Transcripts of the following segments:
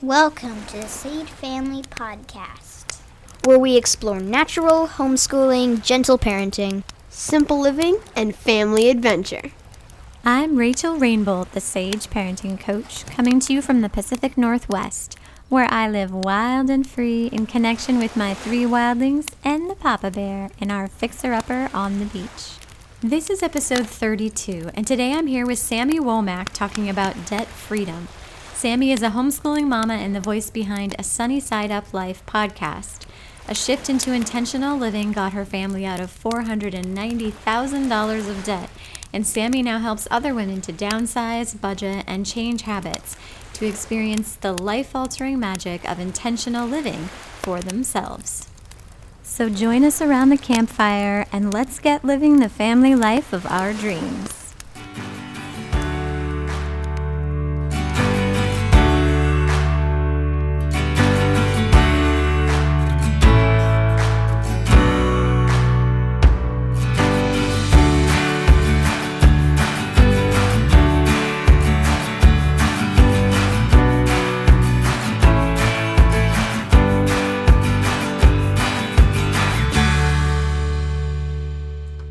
Welcome to the Sage Family Podcast, where we explore natural, homeschooling, gentle parenting, simple living, and family adventure. I'm Rachel Rainbolt, the Sage Parenting Coach, coming to you from the Pacific Northwest, where I live wild and free in connection with my 3 wildlings and the Papa Bear in our fixer-upper on the beach. This is episode 32, and today I'm here with Sami Womack talking about debt freedom. Sami is a homeschooling mama and the voice behind A Sunny Side Up Life podcast. A shift into intentional living got her family out of $490,000 of debt, and Sami now helps other women to downsize, budget, and change habits to experience the life-altering magic of intentional living for themselves. So join us around the campfire and let's get living the family life of our dreams.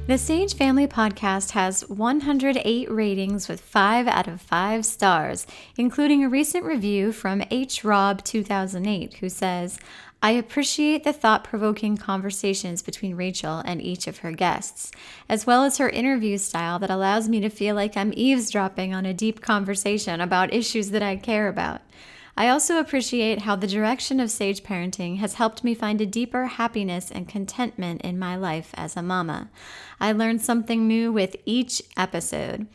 The Sage Family Podcast has 108 ratings with 5 out of 5 stars, including a recent review from Rob 2008, who says, "I appreciate the thought-provoking conversations between Rachel and each of her guests, as well as her interview style that allows me to feel like I'm eavesdropping on a deep conversation about issues that I care about. I also appreciate how the direction of Sage Parenting has helped me find a deeper happiness and contentment in my life as a mama. I learned something new with each episode."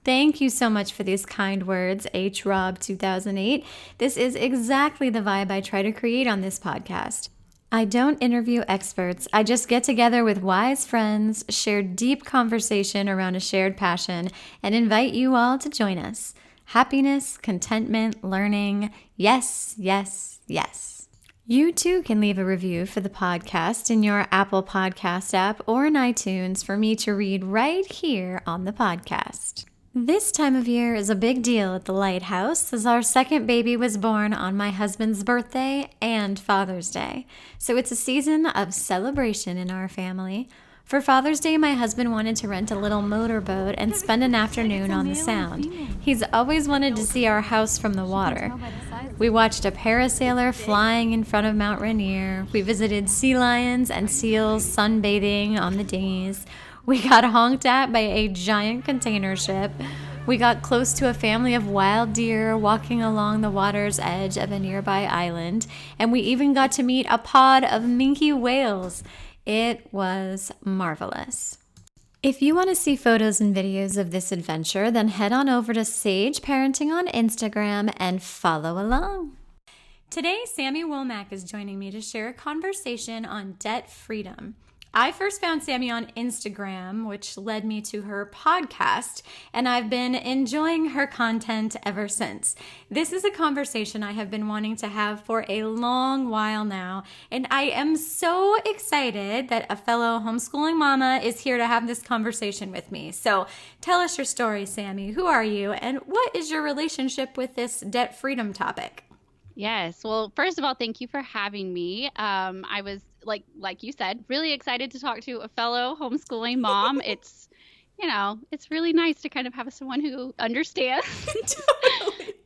Thank you so much for these kind words, Rob 2008. This is exactly the vibe I try to create on this podcast. I don't interview experts. I just get together with wise friends, share deep conversation around a shared passion, and invite you all to join us. Happiness, contentment, learning. Yes, yes, yes. You too can leave a review for the podcast in your Apple Podcast app or in iTunes for me to read right here on the podcast. This time of year is a big deal at the Lighthouse, as our second baby was born on my husband's birthday and Father's Day. So it's a season of celebration in our family. For Father's Day, my husband wanted to rent a little motorboat and spend an afternoon on the Sound. He's always wanted to see our house from the water. We watched a parasailer flying in front of Mount Rainier. We visited sea lions and seals sunbathing on the dinghies. We got honked at by a giant container ship. We got close to a family of wild deer walking along the water's edge of a nearby island. And we even got to meet a pod of minke whales. It was marvelous. If you want to see photos and videos of this adventure, then head on over to Sage Parenting on Instagram and follow along. Today, Sami Womack is joining me to share a conversation on debt freedom. I first found Sami on Instagram, which led me to her podcast, and I've been enjoying her content ever since. This is a conversation I have been wanting to have for a long while now, and I am so excited that a fellow homeschooling mama is here to have this conversation with me. So tell us your story, Sami. Who are you, and what is your relationship with this debt freedom topic? Yes. Well, first of all, thank you for having me. I was like you said, really excited to talk to a fellow homeschooling mom. It's really nice to kind of have someone who understands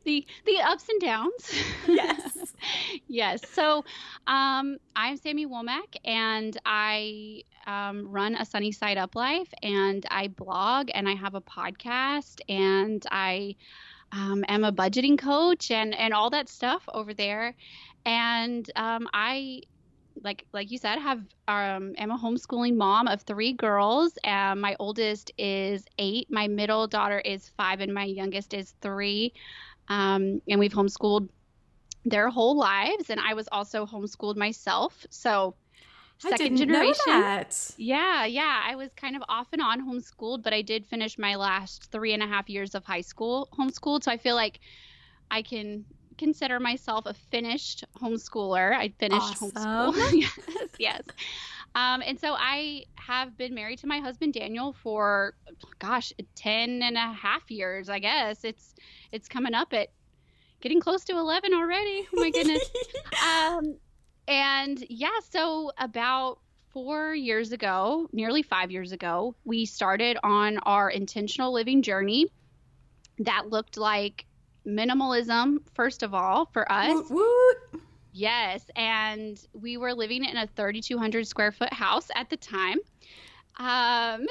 the ups and downs. Yes. Yes. So, I'm Sami Womack, and I run A Sunny Side Up Life, and I blog, and I have a podcast, and I am a budgeting coach and all that stuff over there. And I, like you said, am a homeschooling mom of 3 girls. My oldest is 8, my middle daughter is 5, and my youngest is 3. And we've homeschooled their whole lives. And I was also homeschooled myself. So second generation. Know that. Yeah. I was kind of off and on homeschooled, but I did finish my last 3.5 years of high school homeschooled. So I feel like I can consider myself a finished homeschooler. I finished homeschool. Yes. And so I have been married to my husband, Daniel, for, 10.5 years, I guess. It's coming up at getting close to 11 already. Oh my goodness. And yeah, so about 4 years ago, nearly 5 years ago, we started on our intentional living journey that looked like minimalism, first of all, for us. Woot, woot. Yes, and we were living in a 3,200 square foot house at the time.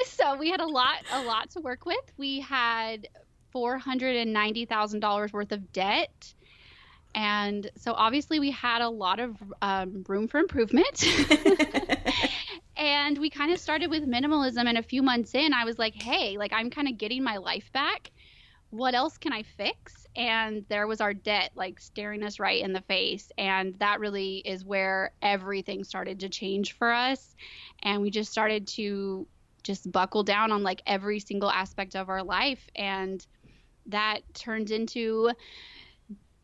So we had a lot to work with. We had $490,000 worth of debt. And so obviously we had a lot of room for improvement. And we kind of started with minimalism, and a few months in, I was like, hey, like I'm kind of getting my life back. What else can I fix? And there was our debt like staring us right in the face. And that really is where everything started to change for us. And we just started to just buckle down on like every single aspect of our life. And that turned into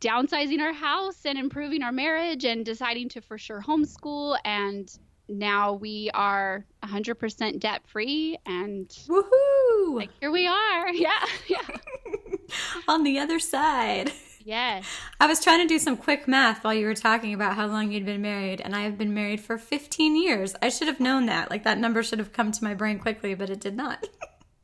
downsizing our house and improving our marriage and deciding to for sure homeschool. And now we are 100% debt free, and Woohoo! like here we are. Yeah. On the other side. Yes. I was trying to do some quick math while you were talking about how long you'd been married, and I have been married for 15 years. I should have known that. Like that number should have come to my brain quickly, but it did not.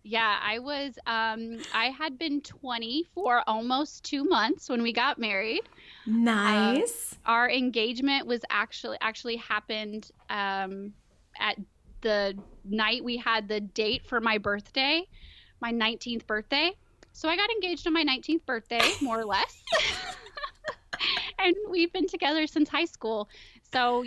Yeah, I had been 20 for almost 2 months when we got married. Nice. Our engagement was actually happened at the night we had the date for my birthday, my 19th birthday. So I got engaged on my 19th birthday, more or less. And we've been together since high school. So,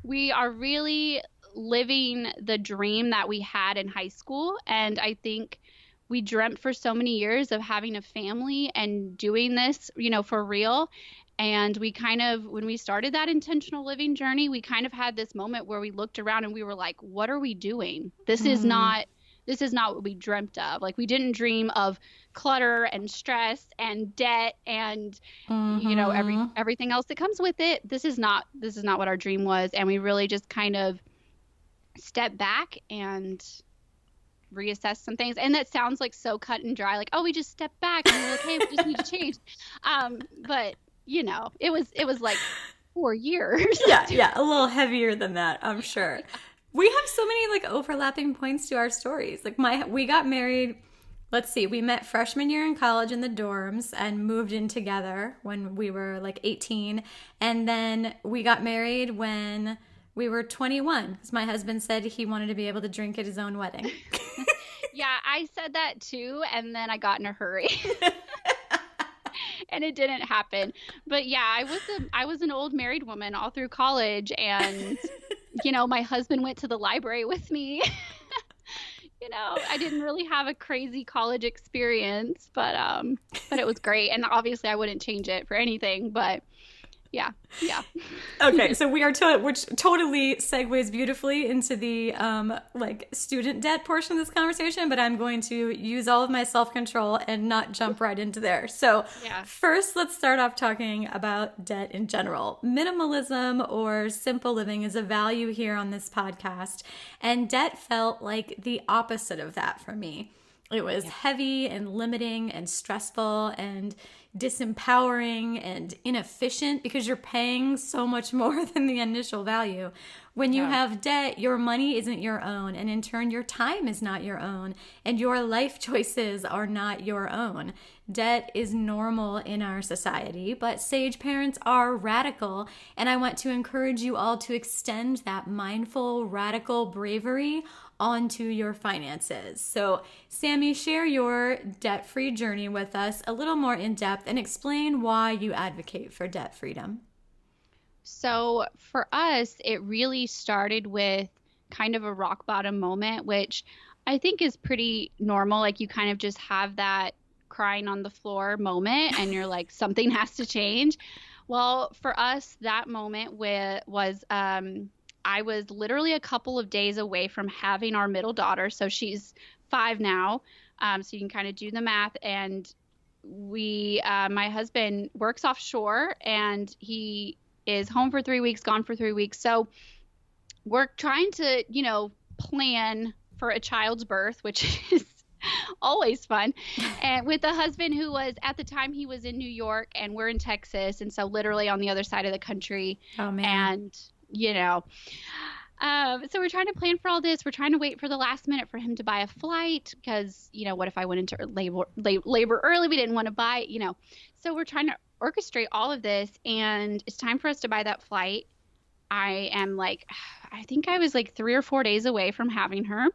we are really living the dream that we had in high school. And I think we dreamt for so many years of having a family and doing this, for real. And we when we started that intentional living journey, we kind of had this moment where we looked around and we were like, what are we doing? This is not what we dreamt of. Like we didn't dream of clutter and stress and debt and everything else that comes with it. This is not what our dream was. And we really just kind of stepped back and reassess some things. And that sounds like so cut and dry, like, oh, we just stepped back and we're like, hey, we just need to change. But it was like 4 years. Yeah, a little heavier than that, I'm sure. We have so many like overlapping points to our stories. Like we got married, let's see, we met freshman year in college in the dorms and moved in together when we were like 18. And then we got married when we were 21 because my husband said he wanted to be able to drink at his own wedding. Yeah, I said that too. And then I got in a hurry. And it didn't happen. But yeah, I was an old married woman all through college, and my husband went to the library with me. I didn't really have a crazy college experience, but it was great. And obviously I wouldn't change it for anything, but yeah. Okay, so which totally segues beautifully into the student debt portion of this conversation, but I'm going to use all of my self-control and not jump right into there. So First, let's start off talking about debt in general. Minimalism or simple living is a value here on this podcast, and debt felt like the opposite of that for me. It was heavy and limiting and stressful and disempowering and inefficient because you're paying so much more than the initial value. When you have debt, your money isn't your own, and in turn, your time is not your own, and your life choices are not your own. Debt is normal in our society, but sage parents are radical, and I want to encourage you all to extend that mindful, radical bravery onto your finances. So, Sami, share your debt-free journey with us a little more in depth and explain why you advocate for debt freedom. So for us, it really started with kind of a rock bottom moment, which I think is pretty normal. Like you kind of just have that crying on the floor moment and you're like, something has to change. Well, for us, that moment was I was literally a couple of days away from having our middle daughter. So she's 5 now. So you can kind of do the math. And my husband works offshore and he is home for 3 weeks, gone for 3 weeks. So we're trying to, plan for a child's birth, which is always fun. And with a husband who was, at the time, he was in New York and we're in Texas. And so literally on the other side of the country. Oh, man. And, so we're trying to plan for all this. We're trying to wait for the last minute for him to buy a flight because, what if I went into labor early? We didn't want to buy, So we're trying to orchestrate all of this, and it's time for us to buy that flight. I think I was like 3 or 4 days away from having her,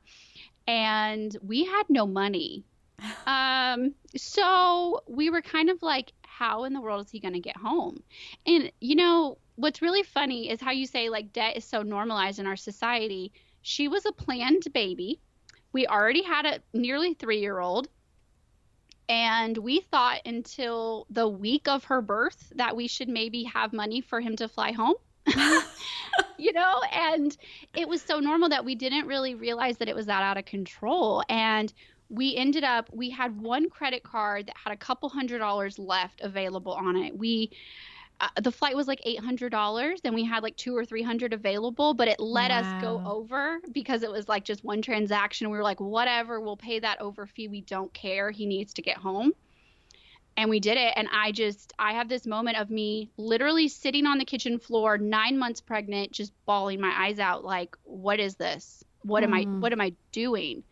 and we had no money. So we were kind of like, how in the world is he going to get home? And, what's really funny is how you say like debt is so normalized in our society. She was a planned baby. We already had a nearly 3-year-old. And we thought until the week of her birth that we should maybe have money for him to fly home. And it was so normal that we didn't really realize that it was that out of control. And we had one credit card that had a couple $100 left available on it. The flight was like $800 and we had like $200 or $300 available, but it let us go over because it was like just one transaction. We were like, whatever, we'll pay that over fee. We don't care. He needs to get home. And we did it. And I have this moment of me literally sitting on the kitchen floor, 9 months pregnant, just bawling my eyes out. Like, what is this? What am I doing?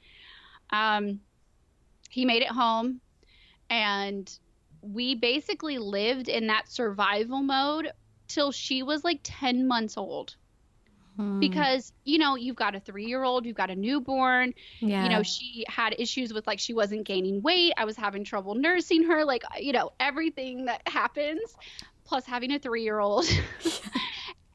He made it home, and we basically lived in that survival mode till she was like 10 months old. Because, you've got a 3-year-old, you've got a newborn, she had issues with like, she wasn't gaining weight. I was having trouble nursing her, like, everything that happens, plus having a 3-year-old.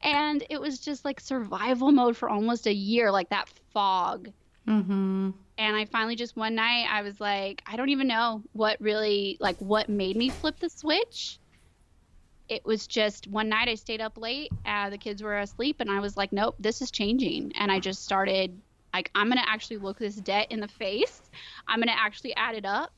And it was just like survival mode for almost a year, like that fog. Mm-hmm. And I finally just one night I was like, I don't even know what made me flip the switch. It was just one night I stayed up late. The kids were asleep and I was like, nope, this is changing. And I just started like, I'm going to actually look this debt in the face. I'm going to actually add it up.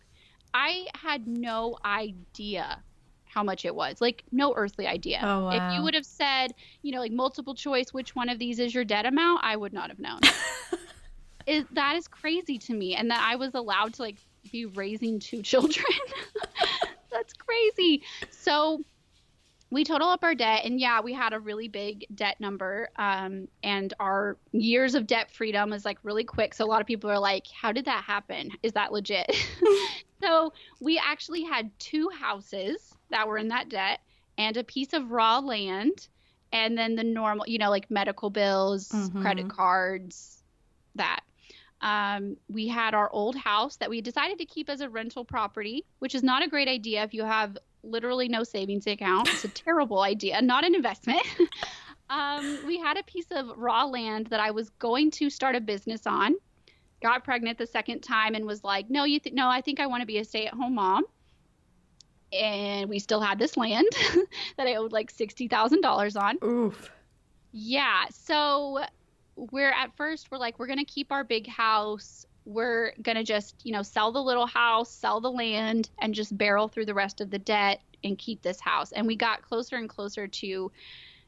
I had no idea how much it was, like no earthly idea. Oh, wow. If you would have said, like multiple choice, which one of these is your debt amount? I would not have known. That is crazy to me. And that I was allowed to like be raising 2 children. That's crazy. So we total up our debt, and we had a really big debt number. And our years of debt freedom was like really quick. So a lot of people are like, how did that happen? Is that legit? So we actually had 2 houses that were in that debt and a piece of raw land. And then the normal, like medical bills, credit cards, that. We had our old house that we decided to keep as a rental property, which is not a great idea if you have literally no savings account. It's a terrible idea, not an investment. We had a piece of raw land that I was going to start a business on, got pregnant the second time and was like, no, I think I want to be a stay-at-home mom. And we still had this land that I owed like $60,000 on. Oof. Yeah. So we're like, we're going to keep our big house. We're going to just, sell the little house, sell the land, and just barrel through the rest of the debt and keep this house. And we got closer and closer to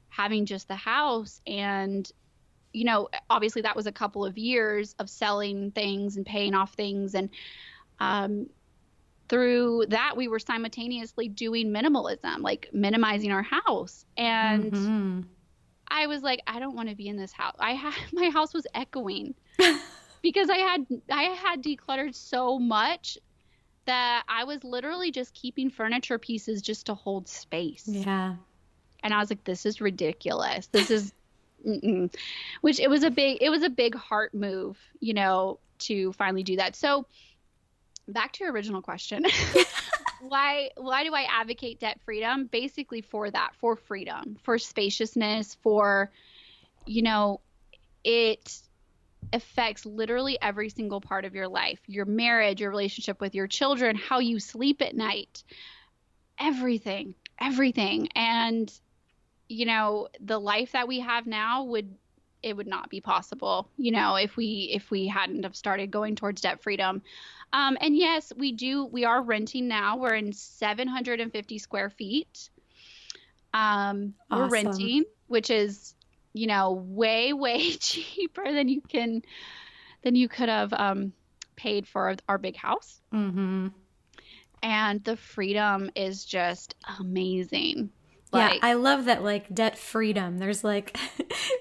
having just the house. And, obviously that was a couple of years of selling things and paying off things. And through that, we were simultaneously doing minimalism, like minimizing our house. And I was like, I don't want to be in this house. My house was echoing because I had decluttered so much that I was literally just keeping furniture pieces just to hold space. Yeah. And I was like, this is ridiculous. This is, which it was a big heart move, to finally do that. So back to your original question. Why do I advocate debt freedom? Basically for that, for freedom, for spaciousness, for, it affects literally every single part of your life, your marriage, your relationship with your children, how you sleep at night, everything. And, the life that we have now would not be possible, if we hadn't have started going towards debt freedom. And yes, we are renting now. We're in 750 square feet. Awesome. We're renting, which is, way, way cheaper than you could have paid for our big house. Mm-hmm. And the freedom is just amazing. Yeah, Like, I love that, like, debt freedom. There's like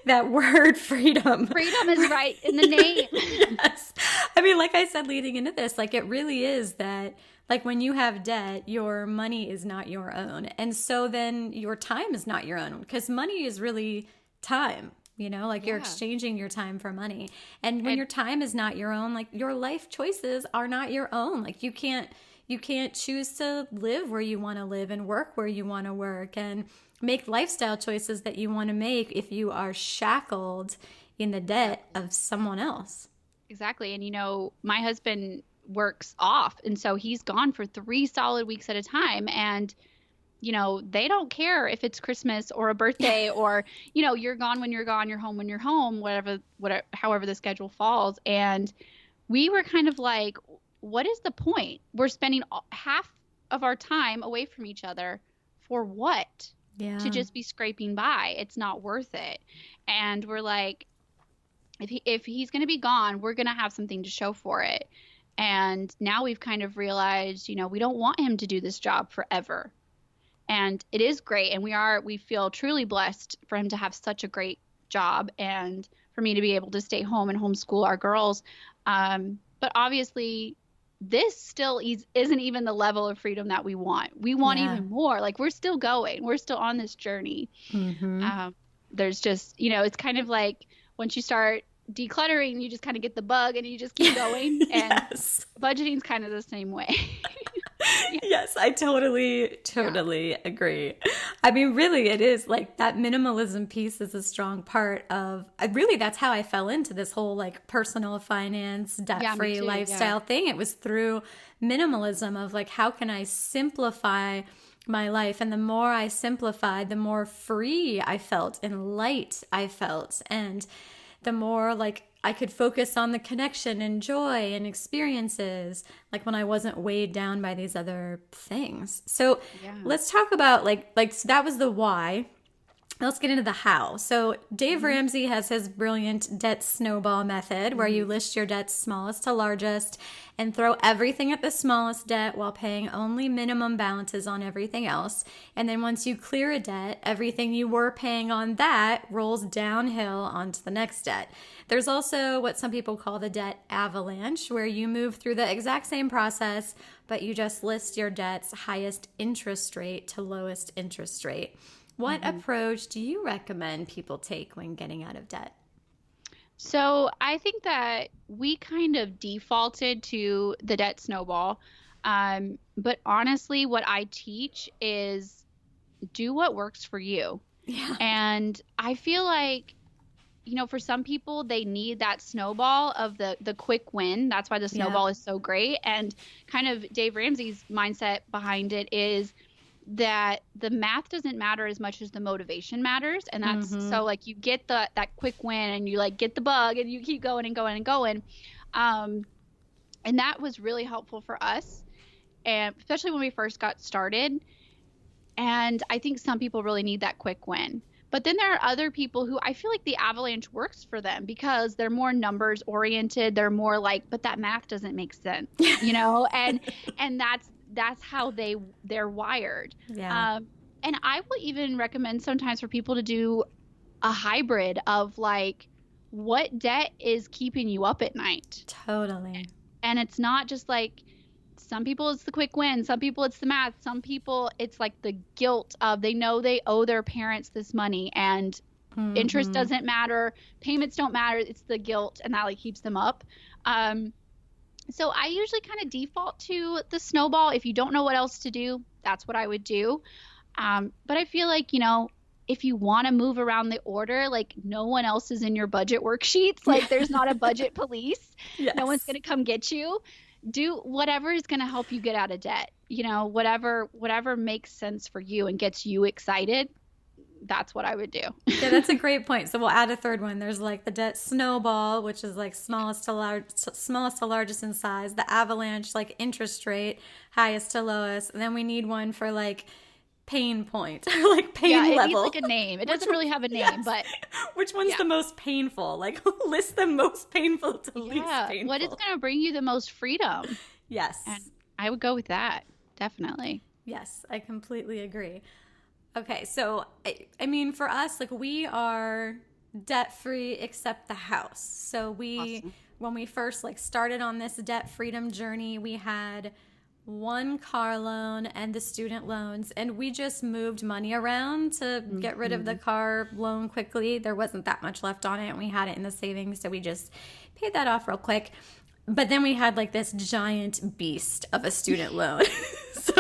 that word freedom. freedom is right in the name. Yes. I mean, like I said leading into this, like it really is that, like, when you have debt, your money is not your own. And so then your time is not your own, because money is really time, like you're exchanging your time for money. And when your time is not your own, like your life choices are not your own. Like you can't choose to live where you want to live and work where you want to work and make lifestyle choices that you want to make if you are shackled in the debt of someone else. Exactly. And my husband works off, and so he's gone for 3 solid weeks at a time. And they don't care if it's Christmas or a birthday or you're gone when you're gone, you're home when you're home, whatever however the schedule falls. And we were kind of like, what is the point? We're spending half of our time away from each other for what? Yeah. To just be scraping by. It's not worth it. And we're like, if he's going to be gone, we're going to have something to show for it. And now we've kind of realized, we don't want him to do this job forever. And it is great. And we feel truly blessed for him to have such a great job and for me to be able to stay home and homeschool our girls. But obviously, this still isn't even the level of freedom that we want. We want even more. Like, we're still going. We're still on this journey. Mm-hmm. There's just, it's kind of like once you start decluttering, you just kind of get the bug and you just keep going. And budgeting's kind of the same way. Yes, I totally agree. I mean, really, it is like that minimalism piece is a strong part of, really, that's how I fell into this whole like personal finance, debt-free lifestyle thing. It was through minimalism of like, how can I simplify my life? And the more I simplified, the more free I felt and light I felt. And the more like I could focus on the connection and joy and experiences, like when I wasn't weighed down by these other things. So let's talk about so that was the why. Let's get into the how. So Dave Ramsey has his brilliant debt snowball method where you list your debts smallest to largest and throw everything at the smallest debt while paying only minimum balances on everything else. And then once you clear a debt, everything you were paying on that rolls downhill onto the next debt. There's also what some people call the debt avalanche, where you move through the exact same process, but you just list your debt's highest interest rate to lowest interest rate. What approach do you recommend people take when getting out of debt? So I think that we kind of defaulted to the debt snowball. But honestly, what I teach is do what works for you. Yeah. And I feel like, for some people, they need that snowball of the quick win. That's why the snowball is so great. And kind of Dave Ramsey's mindset behind it is that the math doesn't matter as much as the motivation matters. And that's so like you get that quick win and you like get the bug and you keep going and going and going. And that was really helpful for us, and especially when we first got started. And I think some people really need that quick win. But then there are other people who I feel like the avalanche works for them because they're more numbers oriented. They're more like, but that math doesn't make sense, and that's how they're wired. Yeah. And I will even recommend sometimes for people to do a hybrid of like, what debt is keeping you up at night? Totally. And it's not just like, some people it's the quick win, some people it's the math, some people it's like the guilt of they know they owe their parents this money and interest doesn't matter, payments don't matter, it's the guilt, and that like keeps them up. So I usually kind of default to the snowball. If you don't know what else to do, that's what I would do. But I feel like, if you want to move around the order, like no one else is in your budget worksheets. Like there's not a budget police. Yes. No one's going to come get you. Do whatever is going to help you get out of debt. Whatever makes sense for you and gets you excited. That's what I would do. Yeah, that's a great point. So we'll add a third one. There's like the debt snowball, which is like smallest to largest in size. The avalanche, like interest rate, highest to lowest. And then we need one for like pain point or like pain it level. needs like a name. It doesn't really have a name, but which one's the most painful? Like list the most painful to least painful. What is going to bring you the most freedom? Yes. And I would go with that. Definitely. Yes, I completely agree. Okay, so I mean, for us, like we are debt free except the house. So when we first like started on this debt freedom journey, we had one car loan and the student loans, and we just moved money around to get rid of the car loan quickly. There wasn't that much left on it, and we had it in the savings, so we just paid that off real quick. But then we had like this giant beast of a student loan. So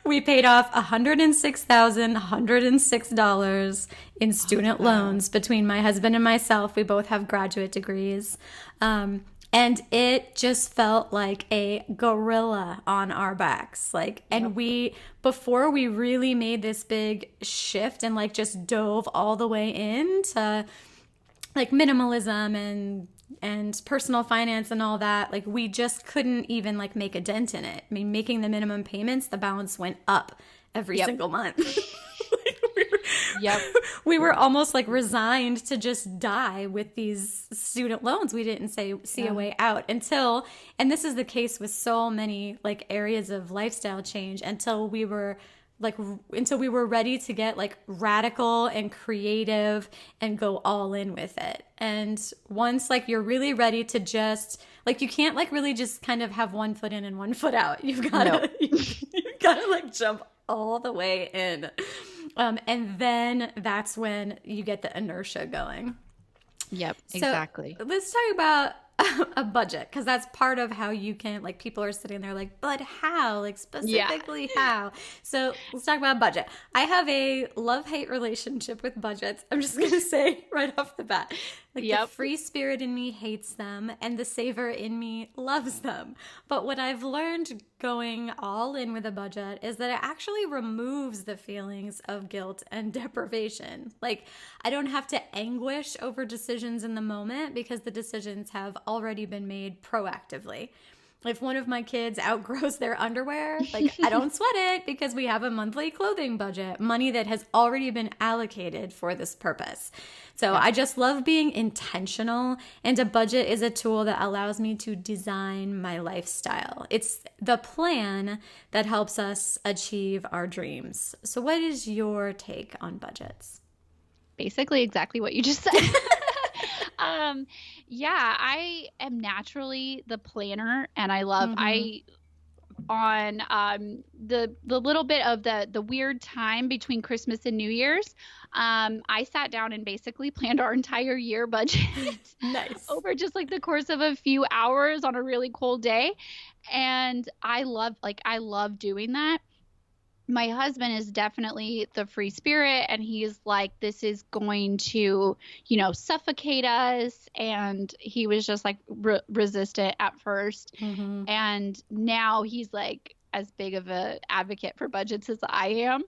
we paid off $106,106 in student loans between my husband and myself. We both have graduate degrees. And it just felt like a gorilla on our backs. Like, and before we really made this big shift and like just dove all the way into like minimalism and personal finance and all that, like we just couldn't even like make a dent in it. I mean, making the minimum payments, the balance went up every single month. We were almost like resigned to just die with these student loans. We didn't see a way out until, and this is the case with so many like areas of lifestyle change, until we were ready to get like radical and creative and go all in with it. And once like you're really ready to just like, you can't like really just kind of have one foot in and one foot out. You've got to you've got to like jump all the way in. And then that's when you get the inertia going. Yep, exactly. So let's talk about a budget, because that's part of how you can, like, people are sitting there like, but how, like specifically how? So let's talk about budget. I have a love-hate relationship with budgets. I'm just going to say right off the bat, like the free spirit in me hates them and the saver in me loves them. But what I've learned going all in with a budget is that it actually removes the feelings of guilt and deprivation. Like, I don't have to anguish over decisions in the moment because the decisions have already been made proactively. If one of my kids outgrows their underwear, like I don't sweat it because we have a monthly clothing budget, money that has already been allocated for this purpose. So I just love being intentional, and a budget is a tool that allows me to design my lifestyle. It's the plan that helps us achieve our dreams. So what is your take on budgets? Basically exactly what you just said. I am naturally the planner, and I love the little bit of the weird time between Christmas and New Year's. I sat down and basically planned our entire year budget over just like the course of a few hours on a really cold day. And I love doing that. My husband is definitely the free spirit, and he's like, this is going to, suffocate us. And he was just like resistant at first. And now he's like as big of an advocate for budgets as I am.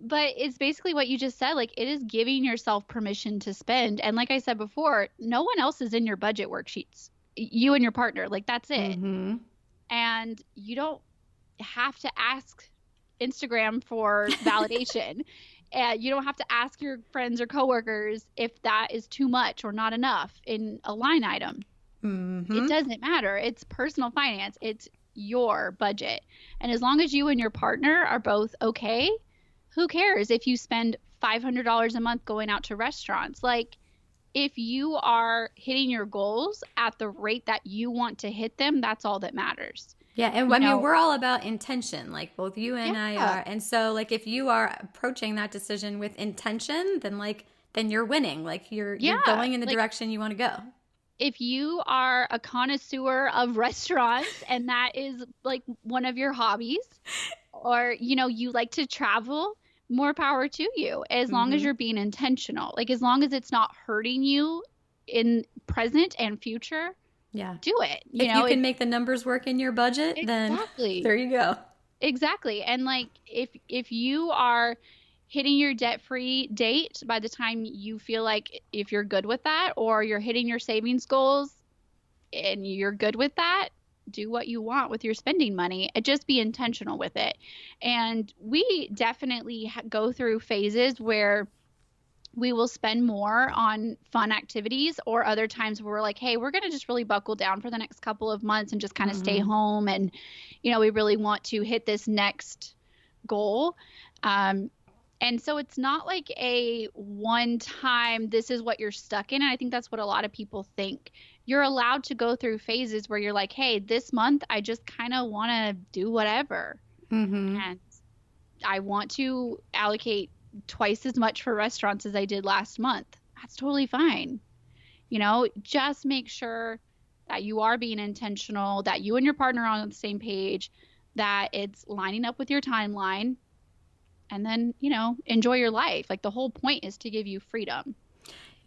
But it's basically what you just said. Like, it is giving yourself permission to spend. And like I said before, no one else is in your budget worksheets. You and your partner, like, that's it. And you don't have to ask Instagram for validation. And you don't have to ask your friends or coworkers if that is too much or not enough in a line item. It doesn't matter. It's personal finance. It's your budget. And as long as you and your partner are both okay, who cares if you spend $500 a month going out to restaurants? Like, if you are hitting your goals at the rate that you want to hit them, that's all that matters. Yeah, and I mean, we're all about intention, like both you and I are. And so, like, if you are approaching that decision with intention, then you're winning. Like, you're going in the direction you want to go. If you are a connoisseur of restaurants and that is like one of your hobbies, or, you like to travel, more power to you, as long as you're being intentional. Like, as long as it's not hurting you in present and future. Yeah. Do it. If you can make the numbers work in your budget, then there you go. Exactly. And like, if you are hitting your debt-free date by the time you feel like, if you're good with that, or you're hitting your savings goals and you're good with that, do what you want with your spending money. Just be intentional with it. And we definitely go through phases where we will spend more on fun activities, or other times where we're like, hey, we're going to just really buckle down for the next couple of months and just kind of stay home. And, we really want to hit this next goal. And so it's not like a one time, this is what you're stuck in. And I think that's what a lot of people think. You're allowed to go through phases where you're like, hey, this month I just kind of want to do whatever. And I want to allocate twice as much for restaurants as I did last month. That's totally fine. Just make sure that you are being intentional, that you and your partner are on the same page, that it's lining up with your timeline, and then, enjoy your life. Like, the whole point is to give you freedom.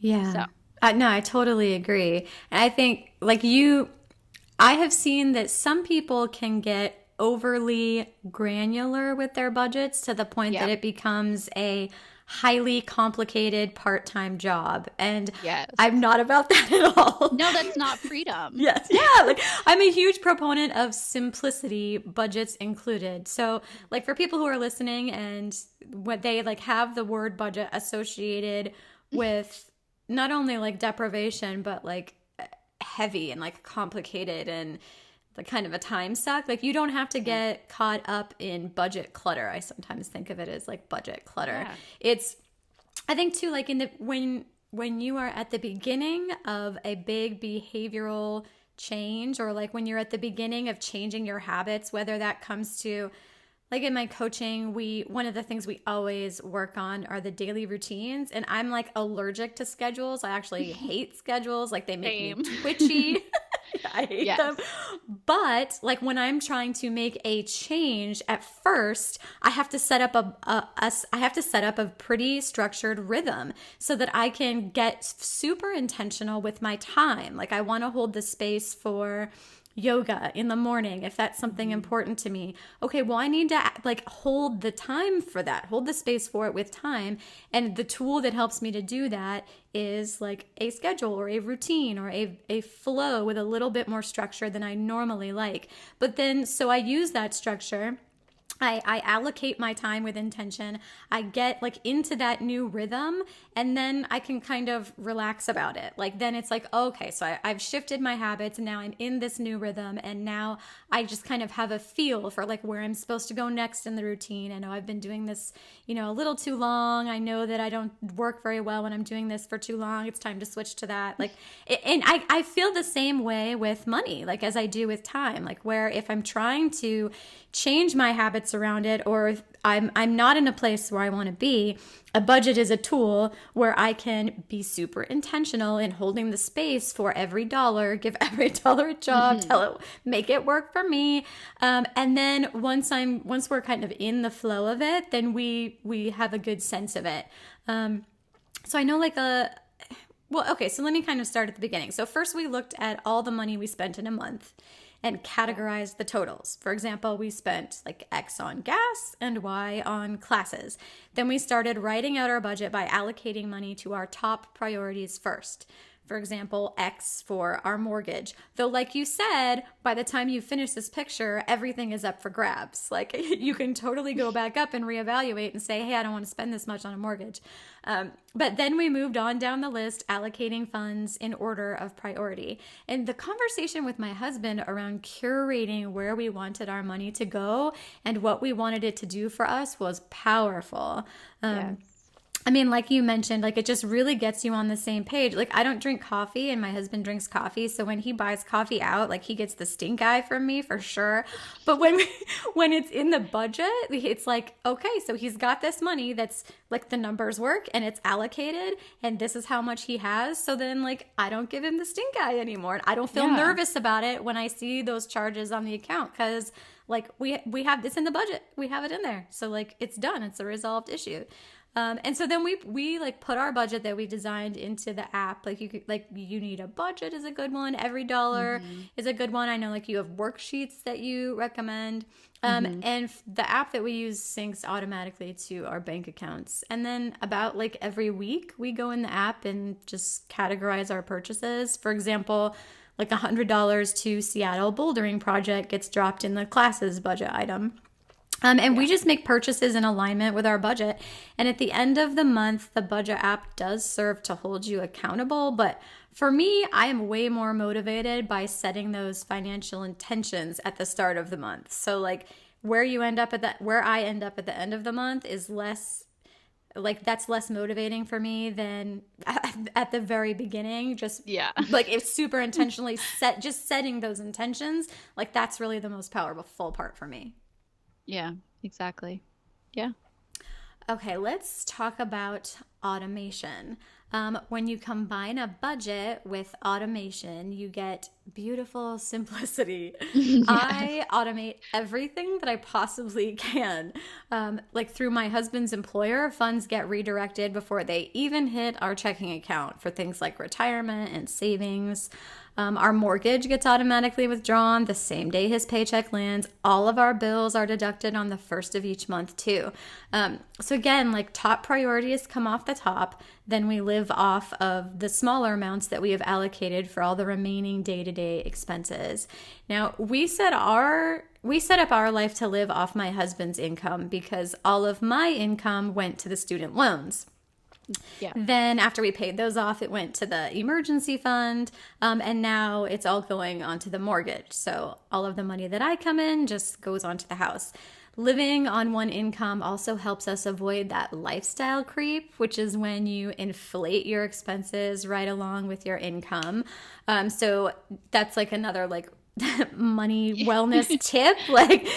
Yeah. So. No, I totally agree. And I think, like I have seen that some people can get overly granular with their budgets to the point that it becomes a highly complicated part-time job. And I'm not about that at all. No, that's not freedom. Yes. Yeah. Like, I'm a huge proponent of simplicity, budgets included. So, like, for people who are listening and what they like have the word budget associated with not only like deprivation, but like heavy and like complicated and the kind of a time suck. Like, you don't have to get caught up in budget clutter. I sometimes think of it as like budget clutter. Yeah. I think too, like when you are at the beginning of a big behavioral change, or like when you're at the beginning of changing your habits, whether that comes to, like in my coaching, one of the things we always work on are the daily routines. And I'm like allergic to schedules. I actually hate schedules. Like, they make me twitchy. I hate them. But like, when I'm trying to make a change, at first I have to set up a pretty structured rhythm so that I can get super intentional with my time. Like, I want to hold the space for yoga in the morning if that's something important to me. Okay, well, I need to like hold the time for that, hold the space for it with time. And the tool that helps me to do that is like a schedule or a routine or a flow with a little bit more structure than I normally like. But then, so I use that structure. I allocate my time with intention. I get like into that new rhythm, and then I can kind of relax about it. Like, then it's like, okay, so I've shifted my habits and now I'm in this new rhythm, and now I just kind of have a feel for like where I'm supposed to go next in the routine. I know I've been doing this, a little too long. I know that I don't work very well when I'm doing this for too long. It's time to switch to that. Like, and I feel the same way with money, like as I do with time, like where if I'm trying to change my habits around it, or if I'm not in a place where I want to be, a budget is a tool where I can be super intentional in holding the space for every dollar, give every dollar a job, make it work for me. And then once we're kind of in the flow of it, then we have a good sense of it. So I know so let me kind of start at the beginning. So first we looked at all the money we spent in a month and categorize the totals. For example, we spent like X on gas and Y on classes. Then we started writing out our budget by allocating money to our top priorities first. For example, X for our mortgage. Though, like you said, by the time you finish this picture, everything is up for grabs. Like, you can totally go back up and reevaluate and say, hey, I don't want to spend this much on a mortgage. But then we moved on down the list, allocating funds in order of priority. And the conversation with my husband around curating where we wanted our money to go and what we wanted it to do for us was powerful. Yes. I mean, like you mentioned, like it just really gets you on the same page. Like, I don't drink coffee and my husband drinks coffee. So when he buys coffee out, like he gets the stink eye from me for sure. But when it's in the budget, it's like, okay, so he's got this money that's like the numbers work and it's allocated and this is how much he has. So then like, I don't give him the stink eye anymore. And I don't feel nervous about it when I see those charges on the account because like we have this in the budget. We have it in there. So like it's done. It's a resolved issue. And so then we like put our budget that we designed into the app. Like you need a budget is a good one. Every dollar is a good one. I know like you have worksheets that you recommend. And the app that we use syncs automatically to our bank accounts. And then about like every week we go in the app and just categorize our purchases. For example, like $100 to Seattle bouldering project gets dropped in the classes budget item. And we just make purchases in alignment with our budget. And at the end of the month, the budget app does serve to hold you accountable. But for me, I am way more motivated by setting those financial intentions at the start of the month. So like where I end up at the end of the month is less, like that's less motivating for me than at the very beginning. Just like it's super intentionally setting those intentions. Like that's really the most powerful part for me. Yeah, exactly. Yeah. Okay, let's talk about automation. When you combine a budget with automation, you get beautiful simplicity. Yes. I automate everything that I possibly can. Like through my husband's employer, funds get redirected before they even hit our checking account for things like retirement and savings. Our mortgage gets automatically withdrawn the same day his paycheck lands. All of our bills are deducted on the first of each month too. So again, like top priorities come off the top, then we live off of the smaller amounts that we have allocated for all the remaining day-to-day expenses. Now, we set up our life to live off my husband's income because all of my income went to the student loans. Yeah. Then after we paid those off, it went to the emergency fund, and now it's all going onto the mortgage. So all of the money that I come in just goes onto the house. Living on one income also helps us avoid that lifestyle creep, which is when you inflate your expenses right along with your income. So that's like another like money wellness tip, like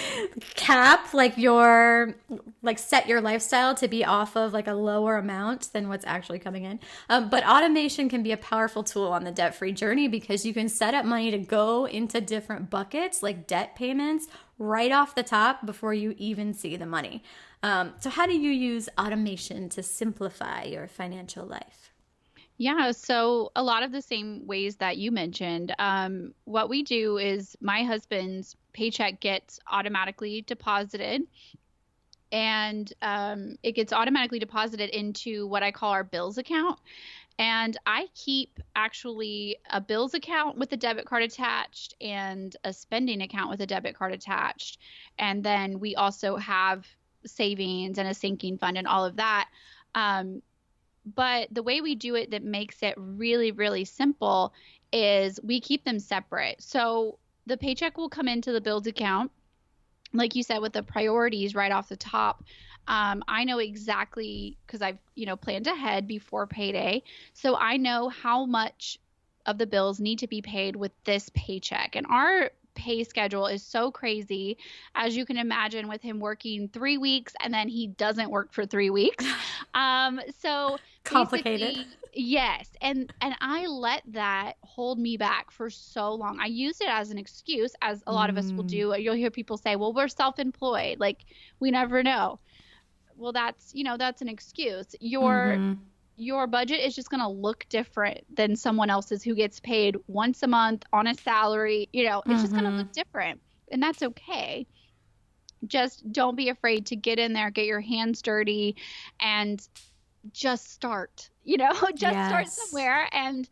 set your lifestyle to be off of like a lower amount than what's actually coming in. But automation can be a powerful tool on the debt-free journey because you can set up money to go into different buckets like debt payments right off the top before you even see the money. So how do you use automation to simplify your financial life? Yeah, so a lot of the same ways that you mentioned. What we do is my husband's paycheck gets automatically deposited, and it gets automatically deposited into what I call our bills account. And I keep actually a bills account with a debit card attached and a spending account with a debit card attached. And then we also have savings and a sinking fund and all of that. But the way we do it that makes it really, really simple is we keep them separate. So the paycheck will come into the bills account, like you said, with the priorities right off the top. I know exactly because I've, planned ahead before payday. So I know how much of the bills need to be paid with this paycheck. And our pay schedule is so crazy, as you can imagine, with him working 3 weeks and then he doesn't work for 3 weeks. So complicated. Yes. And I let that hold me back for so long. I used it as an excuse, as a lot of us will do. You'll hear people say, well, we're self-employed. Like, we never know. Well, that's an excuse. Your budget is just going to look different than someone else's who gets paid once a month on a salary. It's just going to look different, and that's okay. Just don't be afraid to get in there, get your hands dirty, and just start, start somewhere. And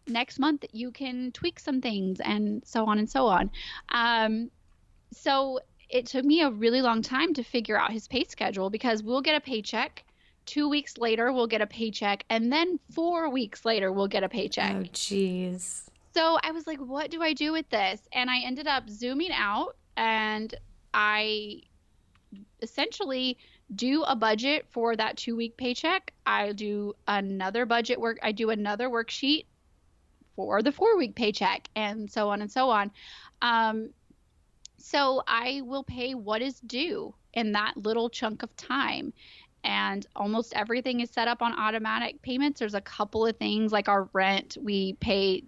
next month you can tweak some things and so on and so on. So it took me a really long time to figure out his pay schedule because we'll get a paycheck. 2 weeks later, we'll get a paycheck. And then 4 weeks later, we'll get a paycheck. Oh, geez. So I was like, what do I do with this? And I ended up zooming out, and I essentially do a budget for that 2-week paycheck. I do another worksheet for the 4-week paycheck, and so on and so on. So I will pay what is due in that little chunk of time. And almost everything is set up on automatic payments. There's a couple of things like our rent, we pay,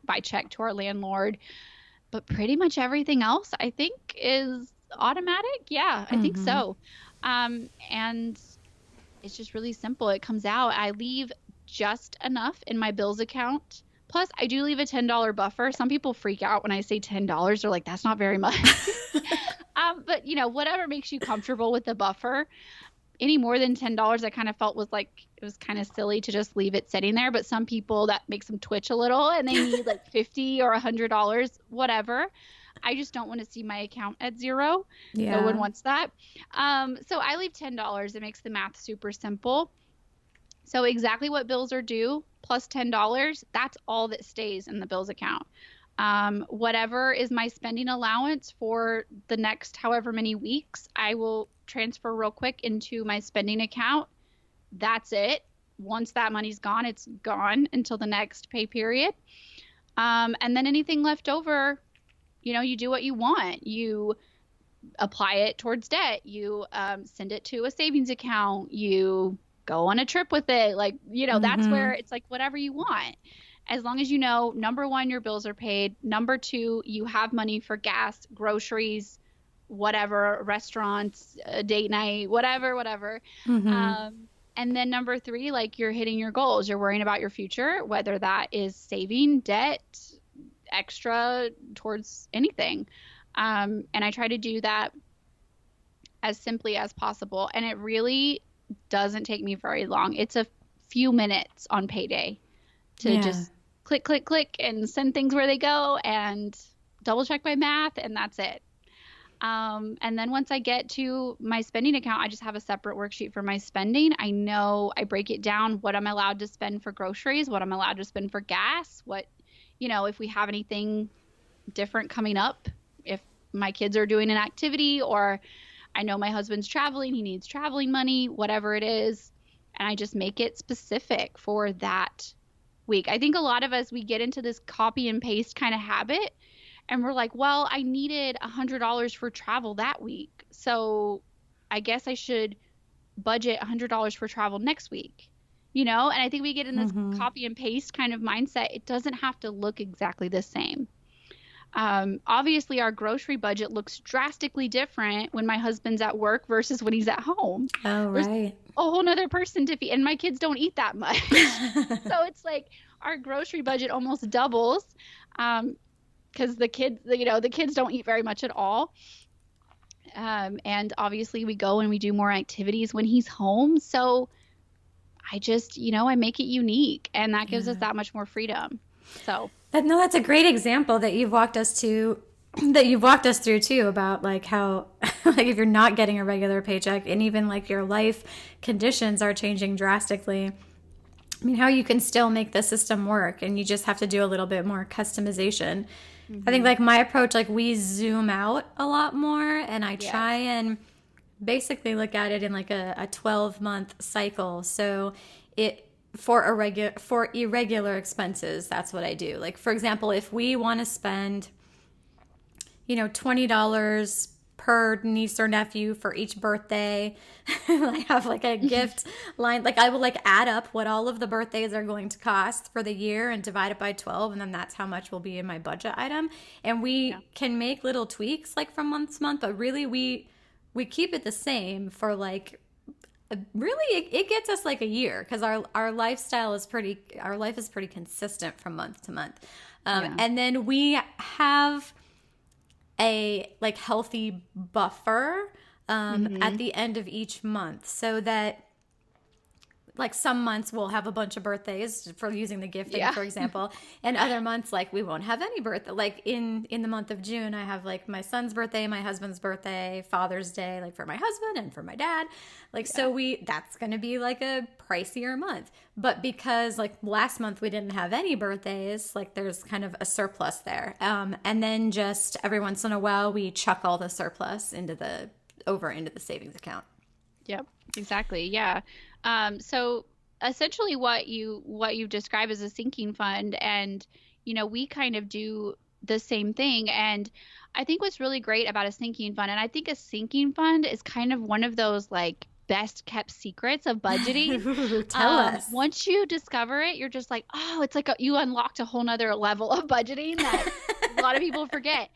by check to our landlord. But pretty much everything else, I think, is automatic. Yeah, I think so. And it's just really simple. It comes out. I leave just enough in my bills account. Plus, I do leave a $10 buffer. Some people freak out when I say $10. They're like, that's not very much. But, whatever makes you comfortable with the buffer. any more than $10, I kind of felt was like, it was kind of silly to just leave it sitting there. But some people, that makes them twitch a little and they need like $50 or $100, whatever. I just don't want to see my account at zero. Yeah. No one wants that. So I leave $10. It makes the math super simple. So exactly what bills are due plus $10, that's all that stays in the bills account. Whatever is my spending allowance for the next however many weeks, I will transfer real quick into my spending account. That's it. Once that money's gone, it's gone until the next pay period. And then anything left over, you do what you want. You apply it towards debt. You send it to a savings account. You go on a trip with it. Like, that's where it's like whatever you want. As long as number one, your bills are paid. Number two, you have money for gas, groceries, whatever, restaurants, a date night, whatever. And then number three, like you're hitting your goals. You're worrying about your future, whether that is saving, debt, extra towards anything. And I try to do that as simply as possible. And it really doesn't take me very long. It's a few minutes on payday to just click and send things where they go and double check my math, and that's it. And then once I get to my spending account, I just have a separate worksheet for my spending. I know I break it down, what I'm allowed to spend for groceries, what I'm allowed to spend for gas, what, if we have anything different coming up, if my kids are doing an activity, or I know my husband's traveling, he needs traveling money, whatever it is. And I just make it specific for that week. I think a lot of us, we get into this copy and paste kind of habit, and we're like, well, I needed $100 for travel that week, so I guess I should budget $100 for travel next week, and I think we get in this copy and paste kind of mindset. It doesn't have to look exactly the same. Obviously our grocery budget looks drastically different when my husband's at work versus when he's at home. Oh, right. There's a whole nother person to feed, and my kids don't eat that much. So it's like our grocery budget almost doubles, because the kids don't eat very much at all. And obviously we go and we do more activities when he's home. So I just, I make it unique, and that gives us that much more freedom. So that's a great example that you've walked us through too, about like how like if you're not getting a regular paycheck and even like your life conditions are changing drastically, I mean, how you can still make the system work, and you just have to do a little bit more customization. I think like my approach, like we zoom out a lot more, and I try and basically look at it in like a 12-month cycle. So for irregular expenses, that's what I do. Like, for example, if we want to spend, $20 per niece or nephew for each birthday, I have like a gift line. Like I will like add up what all of the birthdays are going to cost for the year and divide it by 12. And then that's how much will be in my budget item. And we can make little tweaks like from month to month, but really we keep it the same for like, really it gets us like a year, because our life is pretty consistent from month to month. And then we have a like healthy buffer at the end of each month, so that like some months we'll have a bunch of birthdays for using the gifting, for example, and other months like we won't have any birthday. Like in the month of June, I have like my son's birthday, my husband's birthday, Father's Day, like for my husband and for my dad. Like, so that's going to be like a pricier month. But because like last month we didn't have any birthdays, like there's kind of a surplus there. And then just every once in a while we chuck all the surplus into the savings account. Yep, exactly. Yeah. So essentially what you've described as a sinking fund, and, we kind of do the same thing. And I think what's really great about a sinking fund, and I think a sinking fund is kind of one of those like best kept secrets of budgeting. Tell us. Once you discover it, you're just like, oh, it's like you unlocked a whole nother level of budgeting that a lot of people forget.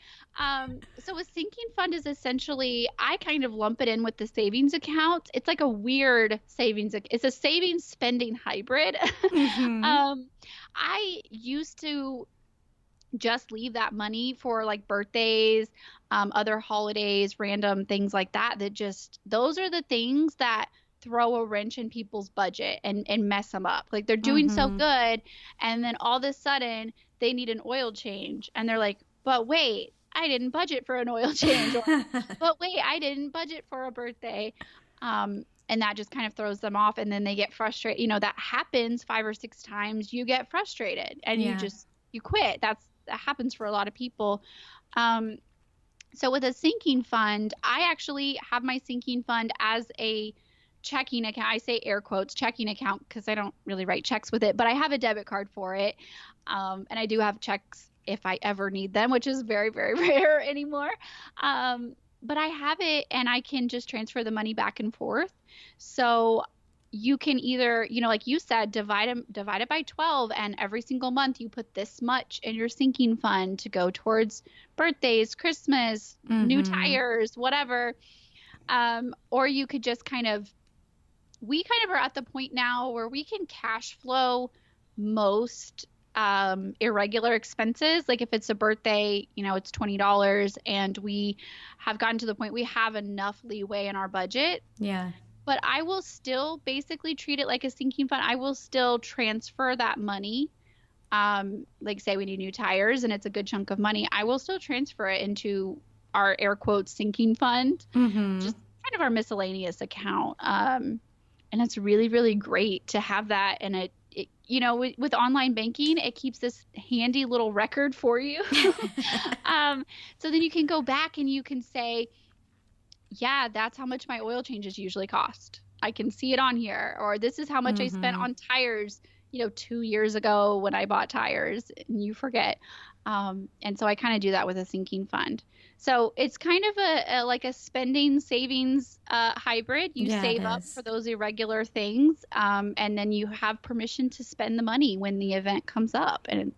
So a sinking fund is essentially, I kind of lump it in with the savings account. It's like a weird savings. It's a savings spending hybrid. I used to just leave that money for like birthdays, other holidays, random things like that. Those are the things that throw a wrench in people's budget and mess them up. Like they're doing so good, and then all of a sudden they need an oil change, and they're like, but wait, I didn't budget for an oil change, or but wait, I didn't budget for a birthday. And that just kind of throws them off, and then they get frustrated. You know, that happens 5 or 6 times. You get frustrated and you quit. That happens for a lot of people. So with a sinking fund, I actually have my sinking fund as a checking account. I say air quotes checking account because I don't really write checks with it, but I have a debit card for it. And I do have checks if I ever need them, which is very, very rare anymore. But I have it, and I can just transfer the money back and forth. So you can either, you know, like you said, divide it by 12, and every single month you put this much in your sinking fund to go towards birthdays, Christmas, new tires, whatever. Or you could just we kind of are at the point now where we can cash flow most irregular expenses. Like if it's a birthday, you know, it's $20, and we have gotten to the point we have enough leeway in our budget. Yeah. But I will still basically treat it like a sinking fund. I will still transfer that money. Like say we need new tires and it's a good chunk of money. I will still transfer it into our air quotes sinking fund, just kind of our miscellaneous account. And it's really, really great to have that. And it you know, with online banking, it keeps this handy little record for you. So then you can go back and you can say, yeah, that's how much my oil changes usually cost. I can see it on here. Or this is how much I spent on tires, you know, 2 years ago when I bought tires, and you forget. And so I kind of do that with a sinking fund. So it's kind of a spending savings hybrid. You save up for those irregular things, and then you have permission to spend the money when the event comes up, and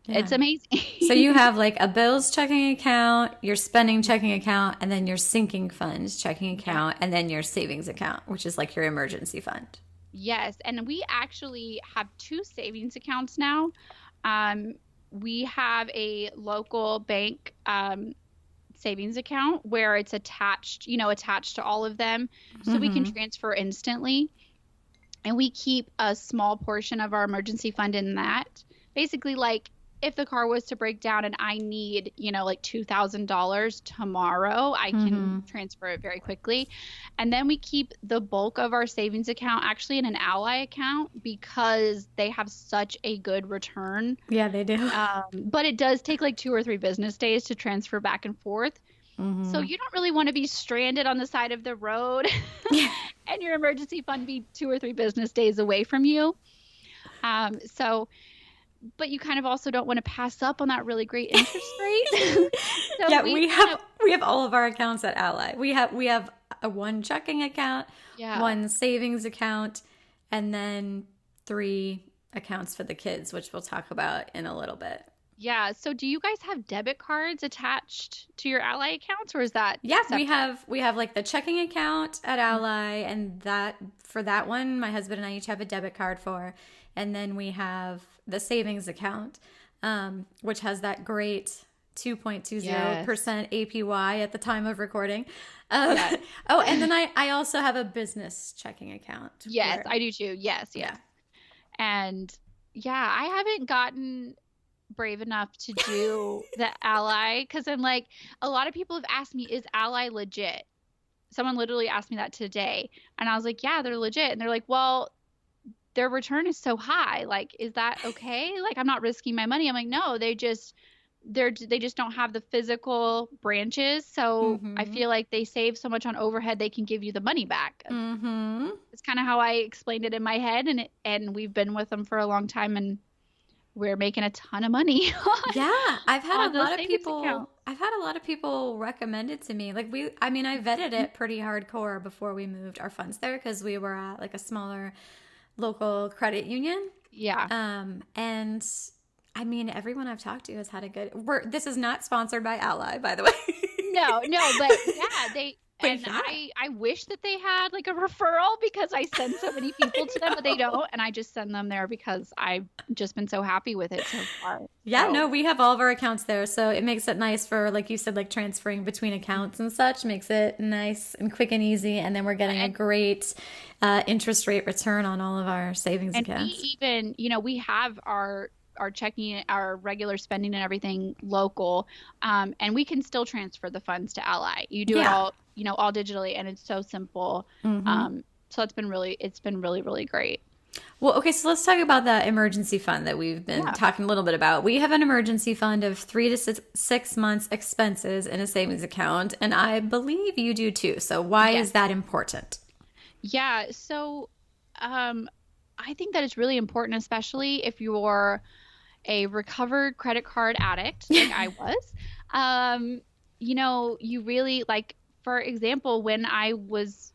it's amazing. So you have like a bills checking account, your spending checking account, and then your sinking funds checking account, and then your savings account, which is like your emergency fund. Yes, and we actually have 2 savings accounts now. We have a local bank savings account where it's attached to all of them, so we can transfer instantly. And we keep a small portion of our emergency fund in that. Basically, like if the car was to break down and I need, you know, like $2,000 tomorrow, I can transfer it very quickly. And then we keep the bulk of our savings account actually in an Ally account because they have such a good return. Yeah, they do. But it does take like 2 or 3 business days to transfer back and forth. So you don't really want to be stranded on the side of the road and your emergency fund be 2 or 3 business days away from you. But you kind of also don't want to pass up on that really great interest rate. So yeah, we have all of our accounts at Ally. We have a 1 checking account, 1 savings account, and then 3 accounts for the kids, which we'll talk about in a little bit. Yeah. So do you guys have debit cards attached to your Ally accounts, or is that? Yeah, separate? we have like the checking account at Ally, and that for that one, my husband and I each have a debit card for. And then we have the savings account, which has that great 2.20% APY at the time of recording. Oh, and then I also have a business checking account. Yes, I do too. Yes. Yeah. And yeah, I haven't gotten brave enough to do the Ally because I'm like, a lot of people have asked me, is Ally legit? Someone literally asked me that today. And I was like, yeah, they're legit. And they're like, well, their return is so high. Like, is that okay? Like, I'm not risking my money. I'm like, no, they just don't have the physical branches. So I feel like they save so much on overhead, they can give you the money back. It's kind of how I explained it in my head. And we've been with them for a long time, and we're making a ton of money. I've had a lot of people recommend it to me. Like I vetted it pretty hardcore before we moved our funds there because we were at like a smaller local credit union. Yeah. And I mean, everyone I've talked to has had a good. This is not sponsored by Ally, by the way. No, but yeah, And I wish that they had like a referral because I send so many people to them, but they don't. And I just send them there because I've just been so happy with it so far. Yeah, So, no, we have all of our accounts there. So it makes it nice for, like you said, like transferring between accounts and such makes it nice and quick and easy. And then we're getting a great interest rate return on all of our savings and accounts. we even, we have our checking, our regular spending and everything local. And we can still transfer the funds to Ally. You do it all, all digitally, and it's so simple. So it's been really, really great. Well, okay, so let's talk about that emergency fund that we've been talking a little bit about. We have an emergency fund of 3 to 6 months expenses in a savings account, and I believe you do too. So why is that important? Yeah, so I think that it's really important, especially if you're a recovered credit card addict like I was. You really, like, for example, when I was